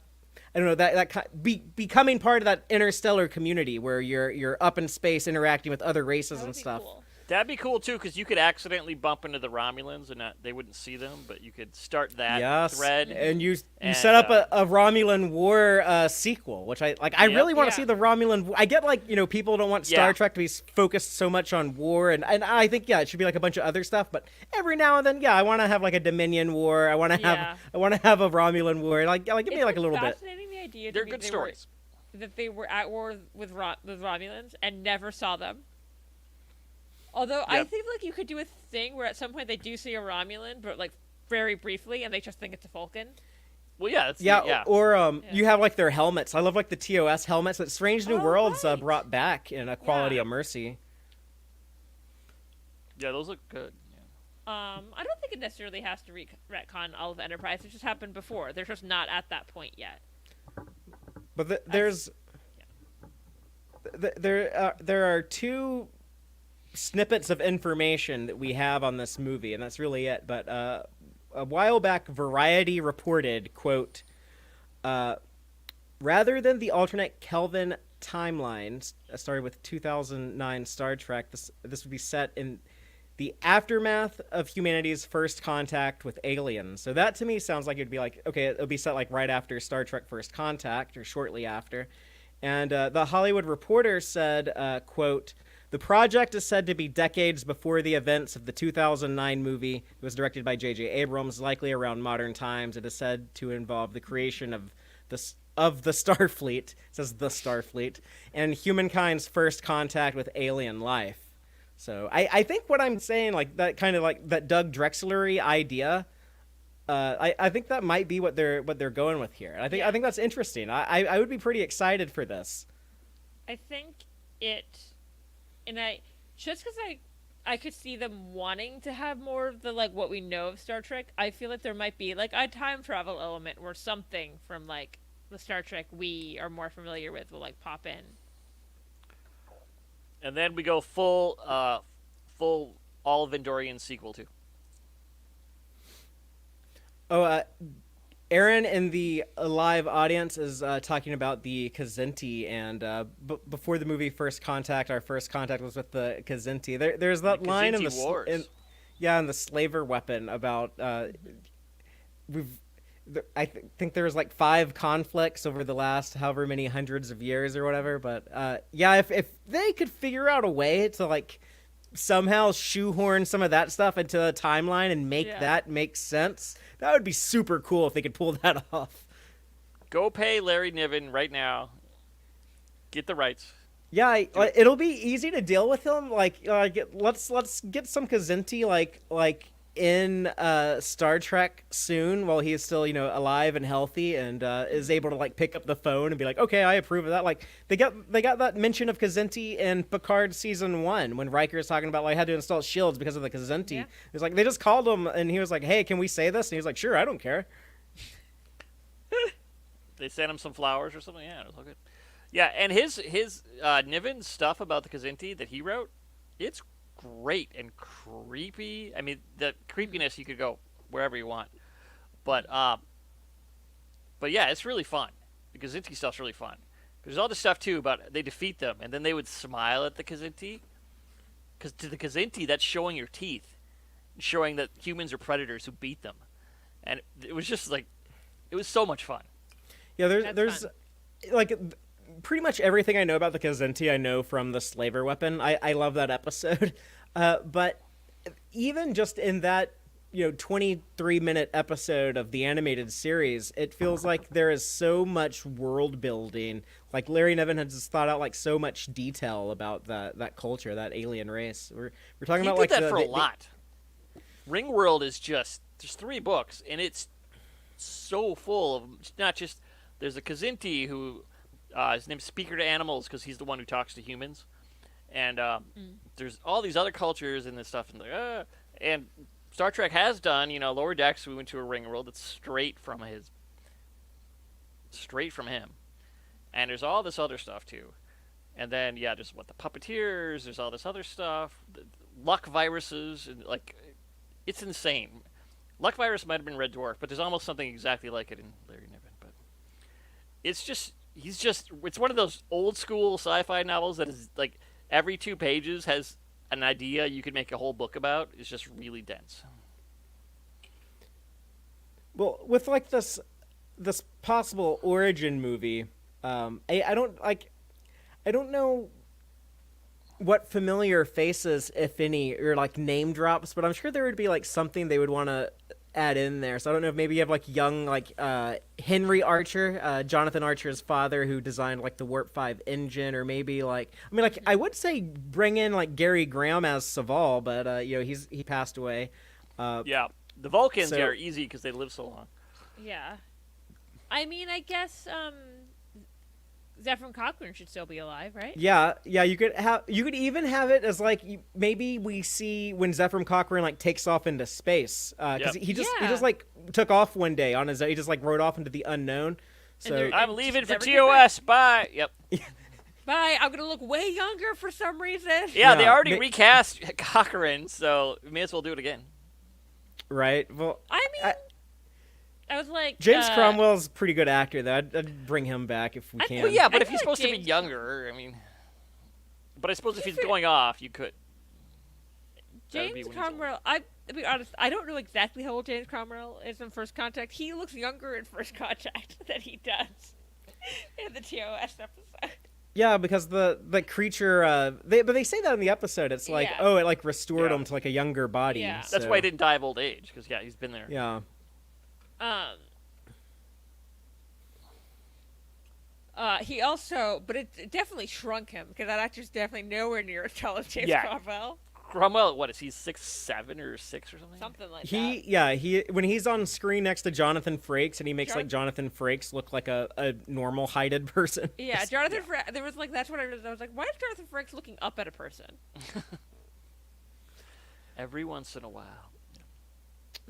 I don't know, becoming part of that interstellar community where you're up in space interacting with other races and stuff. Cool. That'd be cool too, because you could accidentally bump into the Romulans and they wouldn't see them, but you could start that thread. And you set up a Romulan War sequel, which I like. I really want to see the Romulan. I get like people don't want Star Trek to be focused so much on war, and I think it should be like a bunch of other stuff. But every now and then, I want to have like a Dominion War. I want to have a Romulan War. Like give me like a little bit. Fascinating the idea. They're good stories. That they were at war with Romulans and never saw them. Although I think like you could do a thing where at some point they do see a Romulan, but like very briefly, and they just think it's a Vulcan. Well, yeah, you have like their helmets. I love like the TOS helmets that Strange New Worlds brought back in A Quality of Mercy. Yeah, those look good. Yeah. I don't think it necessarily has to retcon all of Enterprise. It just happened before. They're just not at that point yet. But there are two snippets of information that we have on this movie, and that's really it. But a while back, Variety reported, quote, rather than the alternate Kelvin timelines, started with 2009 Star Trek, this would be set in the aftermath of humanity's first contact with aliens. So that to me sounds like it'd be like, okay, it'll be set like right after Star Trek First Contact or shortly after. And the Hollywood Reporter said, quote, the project is said to be decades before the events of the 2009 movie. It was directed by J.J. Abrams, likely around modern times. It is said to involve the creation of the Starfleet, it says the Starfleet, and humankind's first contact with alien life. So I think what I'm saying, like that kind of like that Doug Drexler-y idea, I think that might be what they're going with here. I think that's interesting. I would be pretty excited for this. I think just because I could see them wanting to have more of the like what we know of Star Trek. I feel like there might be like a time travel element or something from like the Star Trek we are more familiar with will like pop in. And then we go full all Vendorian sequel too. Aaron in the live audience is talking about the Kzinti, and before the movie First Contact, our first contact was with the Kzinti. There's that line in the in the Slaver Weapon about I think there's like 5 conflicts over the last however many hundreds of years or whatever. But if they could figure out a way to like somehow shoehorn some of that stuff into a timeline and make that make sense, that would be super cool if they could pull that off. Go pay Larry Niven right now. Get the rights. Yeah, it'll be easy to deal with him. Let's get some Kzinti like in Star Trek soon while he's still alive and healthy and is able to like pick up the phone and be like, okay, I approve of that. Like they got that mention of Kzinti in Picard season 1 when Riker's talking about like had to install shields because of the Kzinti. Yeah. It's like they just called him and he was like, hey, can we say this? And he was like, sure, I don't care. They sent him some flowers or something. Yeah, it was all good. Yeah, and his Niven stuff about the Kzinti that he wrote, it's great and creepy. I mean, the creepiness you could go wherever you want, but yeah, it's really fun. The Kzinti stuff's really fun. There's all this stuff too about they defeat them and then they would smile at the Kzinti, because to the Kzinti that's showing your teeth, showing that humans are predators who beat them, and it was just like it was so much fun. Yeah, there's like pretty much everything I know about the Kzinti I know from the Slaver Weapon. I love that episode. But even just in that 23-minute episode of the animated series, it feels like there is so much world building. Like Larry Niven has just thought out like so much detail about that culture, that alien race. We're talking about like that for a lot. Ringworld is just there's 3 books and it's so full of not just there's a Kzinti who his name's Speaker to Animals because he's the one who talks to humans, and there's all these other cultures and this stuff, and Star Trek has done Lower Decks. We went to a ring world that's straight from him, and there's all this other stuff too, and then there's the puppeteers. There's all this other stuff, luck viruses, and like it's insane. Luck virus might have been Red Dwarf, but there's almost something exactly like it in Larry Niven. But it's one of those old school sci-fi novels that is like every 2 pages has an idea you could make a whole book about is just really dense. Well, with like this possible origin movie, I don't know what familiar faces, if any, or like name drops, but I'm sure there would be like something they would want to add in there. So I don't know if maybe you have like young like Henry Archer, Jonathan Archer's father, who designed like the Warp 5 engine, or maybe like I would say bring in like Gary Graham as Saval, but he passed away. Yeah, the Vulcans are easy because they live so long. Yeah, I mean, I guess Zefram Cochrane should still be alive, right? Yeah. You could even have it as like maybe we see when Zefram Cochrane like takes off into space because he just like took off one day on his own. He just like rode off into the unknown. So I'm leaving for TOS. Bye. Yep. Bye. I'm gonna look way younger for some reason. Yeah, they already recast Cochrane, so we may as well do it again. Right. Well, I mean. I was like... James Cromwell's a pretty good actor, though. I'd bring him back if we can. Well, yeah, but if he's supposed to be younger, I mean... But I suppose if he's going off, you could. James Cromwell... To be honest, I don't know exactly how old James Cromwell is in First Contact. He looks younger in First Contact than he does in the TOS episode. Yeah, because the creature... they say that in the episode. It's like, it like restored him to like a younger body. Yeah. So. That's why he didn't die of old age, because, he's been there. Yeah. He also, but it definitely shrunk him because that actor's definitely nowhere near as tall as James Cromwell. Cromwell, what is he, 6'7" or 6 or something? Something like that. He when he's on screen next to Jonathan Frakes and he makes like Jonathan Frakes look like a normal heighted person. Yeah, Jonathan Frakes. There was like that's what I was like. Why is Jonathan Frakes looking up at a person? Every once in a while.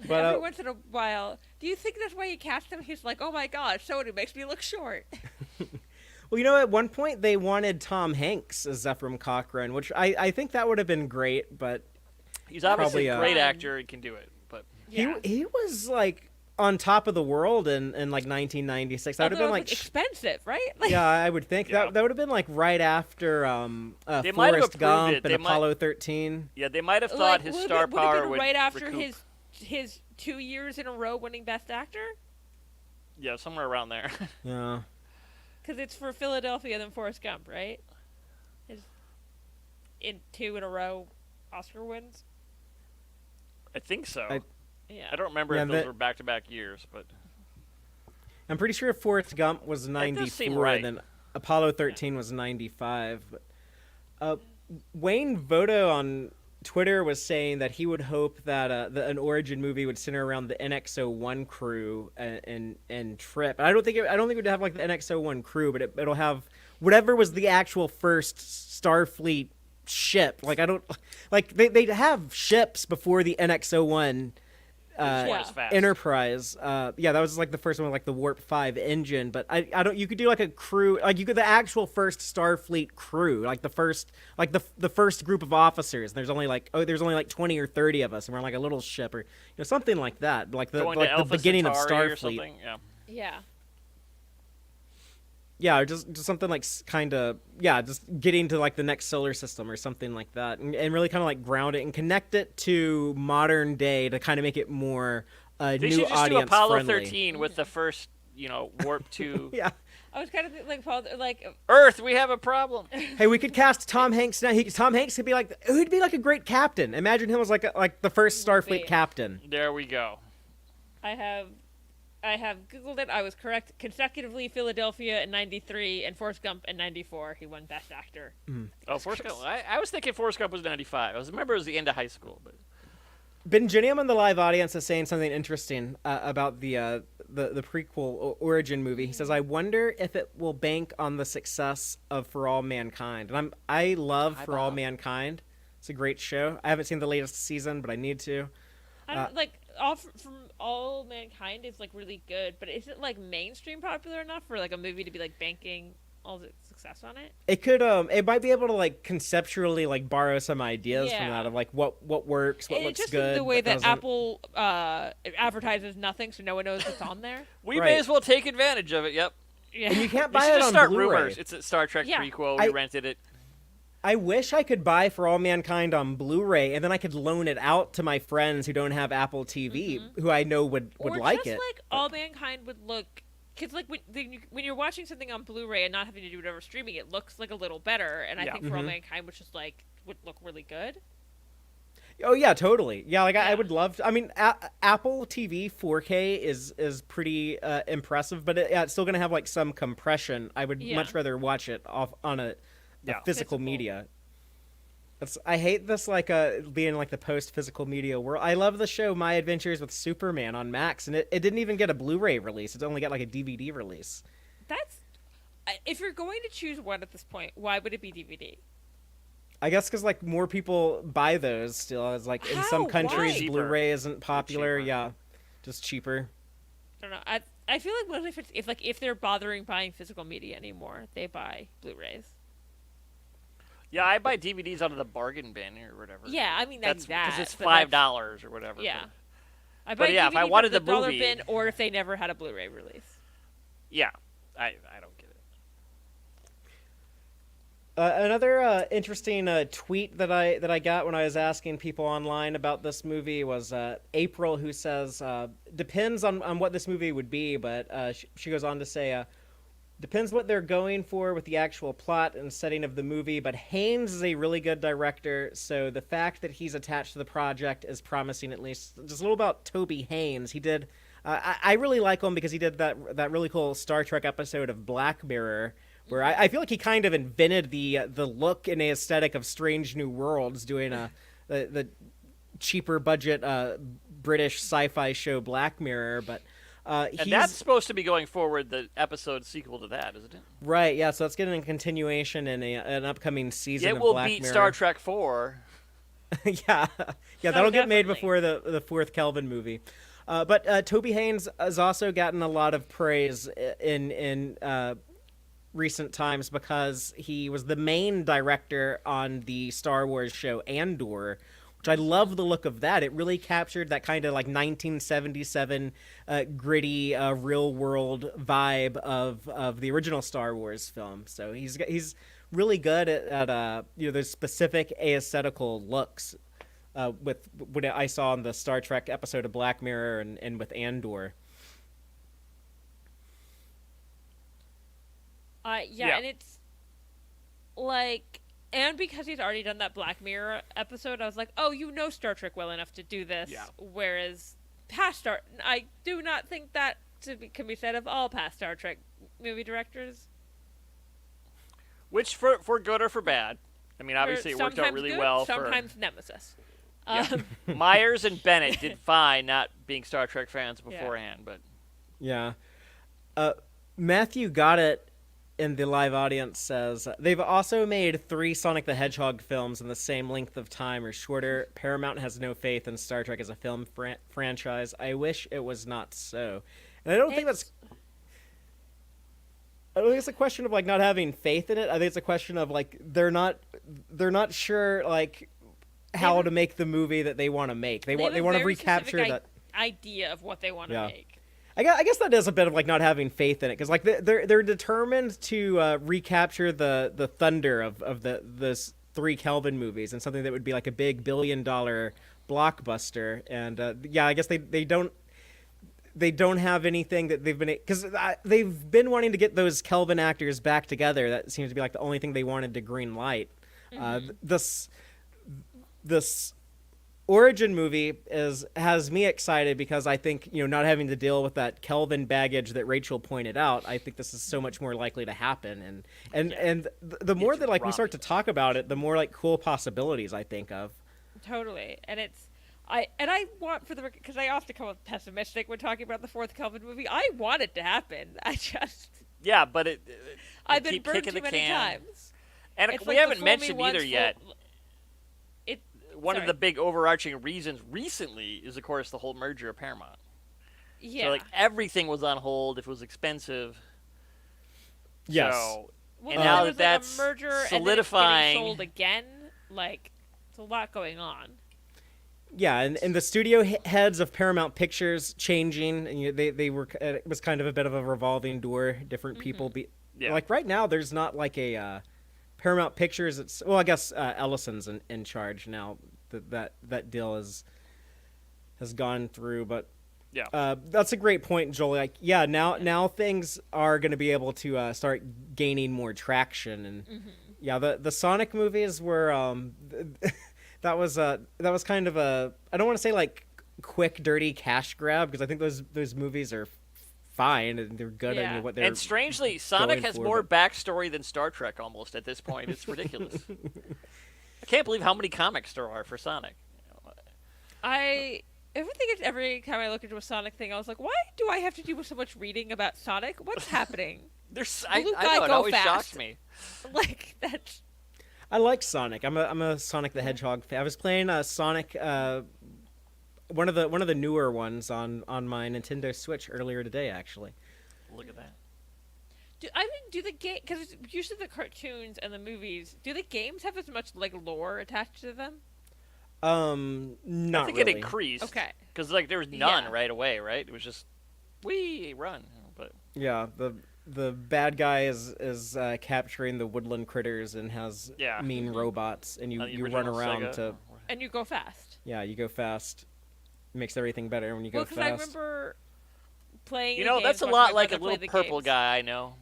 But, every once in a while. Do you think that's why he cast him? He's like, oh my gosh, somebody makes me look short. Well, at one point they wanted Tom Hanks as Zefram Cochrane, which I think that would have been great, but... He's obviously a great actor and can do it, but... He was, like, on top of the world in like, 1996. That would have been, like... expensive, right? Yeah, I would think. That would have been, like, right after Forrest Gump and Apollo 13. Yeah, they might have thought his star power would right after recoup. his 2 years in a row winning Best Actor? Yeah, somewhere around there. Yeah. Because it's for Philadelphia than Forrest Gump, right? In 2 in a row Oscar wins? I think so. I don't remember if those were back-to-back years, but... I'm pretty sure Forrest Gump was 94, right. and then Apollo 13 was 95. But, Wayne Voto on Twitter was saying that he would hope that an origin movie would center around the NX-01 crew and Trip. And I don't think it would have like the NX-01 crew, but it'll have whatever was the actual first Starfleet ship. Like they'd have ships before the NX-01 Enterprise. That was like the first one with like the Warp 5 engine, but I don't, you could do like a crew, like you could, the actual first Starfleet crew, like the first group of officers. There's only like 20 or 30 of us and we're on like a little ship or something like that, like the beginning Centauri of Starfleet. Yeah, or just something like kind of, just getting to like the next solar system or something like that, and really kind of like ground it and connect it to modern day to kind of make it more new audience friendly. They should just do Apollo 13 with the first, warp 2. Yeah. I was kind of like Earth, we have a problem. Hey, we could cast Tom Hanks now. Tom Hanks could be like, he'd be like a great captain. Imagine him as like the first Starfleet captain. There we go. I have Googled it. I was correct. Consecutively, Philadelphia in 93 and Forrest Gump in 94. He won Best Actor. Mm. Oh, Forrest Gump. I was thinking Forrest Gump was 95. I remember it was the end of high school. But Benjinium in the live audience is saying something interesting about the prequel origin movie. He says, "I wonder if it will bank on the success of For All Mankind." And I love For All Mankind. It's a great show. I haven't seen the latest season, but I need to. From All Mankind is like really good, but is it like mainstream popular enough for like a movie to be like banking all the success on it? It could it might be able to like conceptually like borrow some ideas from that of like what works, what looks good. The way that Apple advertises nothing, so no one knows what's on there. We may as well take advantage of it. Yep. Yeah. And you can't buy it on start Blu-ray. rumors. It's a Star Trek prequel. We rented it. I wish I could buy For All Mankind on Blu-ray, and then I could loan it out to my friends who don't have Apple TV, who I know would like it. Or just like All Mankind would look, because like when you're watching something on Blu-ray and not having to do whatever streaming, it looks like a little better. And I think For All Mankind would just like would look really good. Oh yeah, totally. Yeah, like I would love to, I mean, Apple TV 4K is pretty impressive, but it's still gonna have like some compression. I would much rather watch it off on a physical media. I hate this like being like the post physical media world. I love the show My Adventures with Superman on Max, and it didn't even get a Blu-ray release. It only got like a DVD release. That's if you're going to choose one at this point, why would it be DVD? I guess because like more people buy those still. It's like in some countries Blu-ray isn't popular. Yeah, just cheaper. I don't know. I feel like mostly if they're bothering buying physical media anymore, they buy Blu-rays. Yeah, I buy DVDs out of the bargain bin or whatever. Yeah, I mean that's because it's $5 or whatever. Yeah, I buy DVDs if I wanted the movie, bin, or if they never had a Blu-ray release. Yeah, I don't get it. Another interesting tweet that I got when I was asking people online about this movie was April, who says, depends on what this movie would be, but she goes on to say, depends what they're going for with the actual plot and setting of the movie, but Haynes is a really good director, so the fact that he's attached to the project is promising at least. Just a little about Toby Haynes. He did, I really like him because he did that really cool Star Trek episode of Black Mirror, where I feel like he kind of invented the look and the aesthetic of Strange New Worlds, doing the cheaper budget British sci-fi show Black Mirror. But and that's supposed to be going forward, the episode sequel to that, isn't it? Right. Yeah. So that's getting a continuation in an upcing season. It of will Black beat Mirror. Star Trek 4. yeah. That'll get made before the fourth Kelvin movie. But Toby Haynes has also gotten a lot of praise in recent times because he was the main director on the Star Wars show Andor, which I love the look of that. It really captured that kind of like 1977 gritty real world vibe of the original Star Wars film. So he's really good at those specific aesthetical looks with what I saw in the Star Trek episode of Black Mirror and with Andor. And it's like, and because he's already done that Black Mirror episode, I was like, oh, Star Trek well enough to do this. Yeah. Whereas I do not think that can be said of all past Star Trek movie directors. Which for good or for bad. I mean, obviously it worked out really good, well. Sometimes Nemesis. Yeah. Myers and Bennett did fine not being Star Trek fans beforehand, but yeah. Matthew got it. In the live audience says, they've also made 3 Sonic the Hedgehog films in the same length of time or shorter. Paramount has no faith in Star Trek as a film franchise. I wish it was not so. And I don't think it's a question of like not having faith in it. I think it's a question of like they're not sure like how to make the movie that they want to make. They want to recapture that idea of what they want to make. I guess that is a bit of like not having faith in it, because like they're determined to recapture the thunder of the 3 Kelvin movies and something that would be like a big $1 billion blockbuster. And I guess they don't have anything that they've been, because they've been wanting to get those Kelvin actors back together. That seems to be like the only thing they wanted to green light. This Origin movie has me excited because I think, not having to deal with that Kelvin baggage that Rachel pointed out, I think this is so much more likely to happen. And the more that like we start to talk about it, the more like cool possibilities I think of. Totally. And I want, for the record, because I often come up pessimistic when talking about the 4th Kelvin movie, I want it to happen. But I've been burned too many times. And we haven't mentioned either yet. One of the big overarching reasons recently is, of course, the whole merger of Paramount. Yeah. So, like, everything was on hold if it was expensive. Yes. So, and now that that's a merger solidifying. And then it's getting sold again, like, it's a lot going on. Yeah, and the studio heads of Paramount Pictures changing, and they were, it was kind of a bit of a revolving door. Different people like right now, there's not like a Paramount Pictures. I guess Ellison's in charge now. That deal has gone through, but Yeah. that's a great point, Joel. Like, yeah, now things are going to be able to start gaining more traction, and yeah, the Sonic movies were that was kind of a, I don't want to say like quick dirty cash grab, because I think those movies are fine and they're good Yeah. and what they're, And strangely, Sonic has for, more but- backstory than Star Trek almost at this point. It's ridiculous. I can't believe how many comics there are for Sonic. Every time I look into a Sonic thing, I was like, why do I have to do so much reading about Sonic? What's happening? I Blue know, guy it go always fast? shocked me. Like, that's... I like Sonic. I'm a Sonic the Hedgehog fan. I was playing Sonic, one of the newer ones on my Nintendo Switch earlier today, actually. Look at that. Do the game, because usually the cartoons and the movies, do the games have as much like lore attached to them? Not I think really. it increased. Okay. Because like there was none Yeah. right away, right? It was just run. But Yeah, the bad guy is capturing the woodland critters and has Yeah. mean robots, and the you run original around Sega. to, And you go fast. yeah, you go fast. Makes everything better when you go Well, because I fast. remember playing. you the know, games, that's a watching lot my like a brother play little the purple games. guy I know.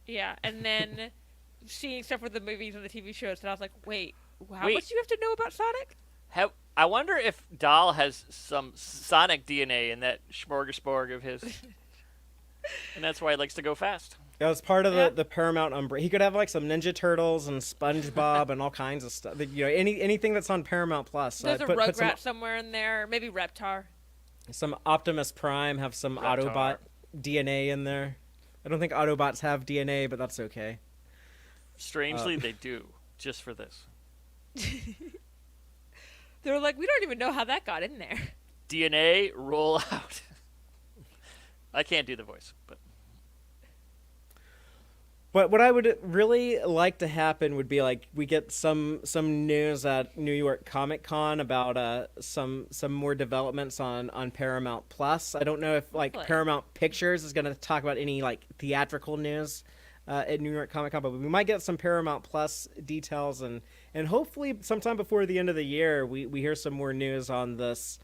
Yeah, and then seeing stuff with the movies and the TV shows, and I was like, wait, how Wait. much do you have to know about Sonic? I wonder if Dahl has some Sonic DNA in that smorgasbord of his, and that's why he likes to go fast. It was part of Yeah. the Paramount umbrella. He could have like some Ninja Turtles and SpongeBob and all kinds of stuff. You know, anything that's on Paramount Plus. There's a put Rugrat somewhere in there, maybe Reptar. some Optimus Prime, have some Reptar. Autobot DNA in there. I don't think Autobots have DNA, but that's okay. Strangely, they do, just for this. They're like, we don't even know how that got in there. DNA, roll out. I can't do the voice, but But what I would really like to happen would be like we get some news at New York Comic Con about some more developments on Paramount Plus. I don't know if like Hopefully. Paramount Pictures is going to talk about any like theatrical news at New York Comic Con, but we might get some Paramount Plus details, and hopefully sometime before the end of the year we hear some more news on this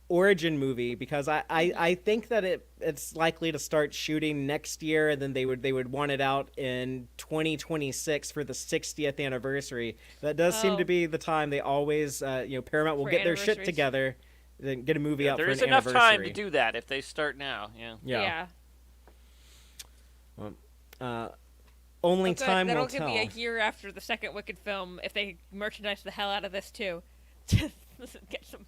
origin movie, because I think that it's likely to start shooting next year, and then they would want it out in 2026 for the 60th anniversary. That does seem Oh. to be the time they always Paramount will For get their shit anniversaries. together, then get a movie out there for is an enough anniversary. time to do that if they start now. Yeah. Yeah. Only Good. time That'll will give tell. me a year after the second Wicked film if they merchandise the hell out of this too. Just get some,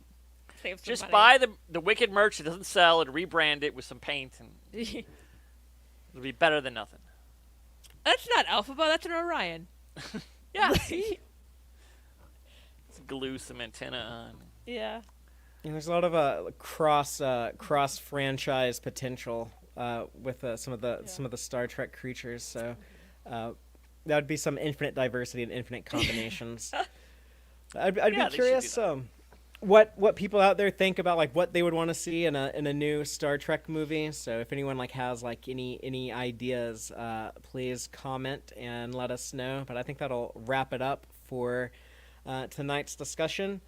save some Just money. buy the Wicked merch that doesn't sell and rebrand it with some paint, and it'll be better than nothing. That's not Alphaba, that's an Orion. Yeah. Let's glue some antenna on. Yeah. And there's a lot of cross franchise potential with some of the Star Trek creatures. So that would be some infinite diversity and infinite combinations. I'd Yeah, be they should curious do what people out there think about like what they would want to see in a new Star Trek movie. So if anyone like has like any ideas, please comment and let us know. But I think that'll wrap it up for tonight's discussion.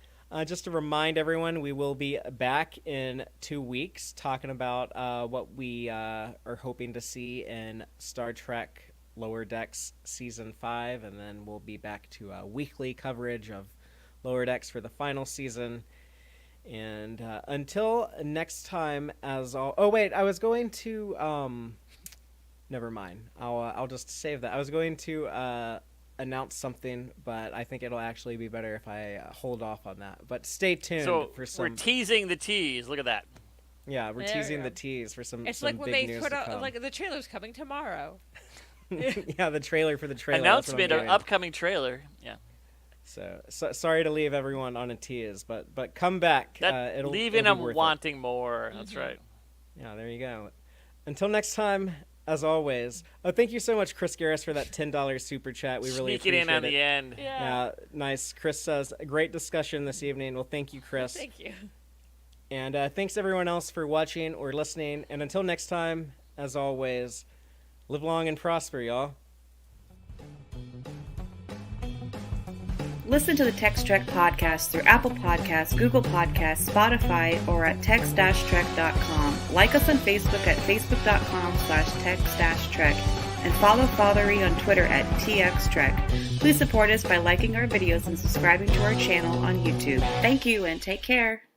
Just to remind everyone, we will be back in 2 weeks talking about what we are hoping to see in Star Trek Lower Decks Season 5, and then we'll be back to weekly coverage of Lower Decks for the final season. And until next time, oh wait, I was going to never mind. I'll just save that. I was going to announce something, but I think it'll actually be better if I hold off on that. But stay tuned So for some. we're teasing the tease. Look at that. Yeah, we're There we teasing go. the tease for some. It's some like when big they news put to out come. like the trailer's coming tomorrow. Yeah, the trailer for the trailer. that's what I'm Announcement of doing. upcoming trailer. Yeah. So sorry to leave everyone on a tease, but come back. It'll Leaving it'll them be worth it. wanting more. That's right. Yeah, there you go. Until next time, as always. Thank you so much, Chris Garris, for that $10 super chat. We really Sneak it in appreciate on the end. Yeah. Nice. Chris says, a great discussion this evening. Well, thank you, Chris. Thank you. And thanks everyone else for watching or listening. And until next time, as always, live long and prosper, y'all. Listen to the Tex-Trek podcast through Apple Podcasts, Google Podcasts, Spotify, or at tex-trek.com. Like us on Facebook at facebook.com/tex-trek. And follow Fathery on Twitter at TXTrek. Please support us by liking our videos and subscribing to our channel on YouTube. Thank you and take care.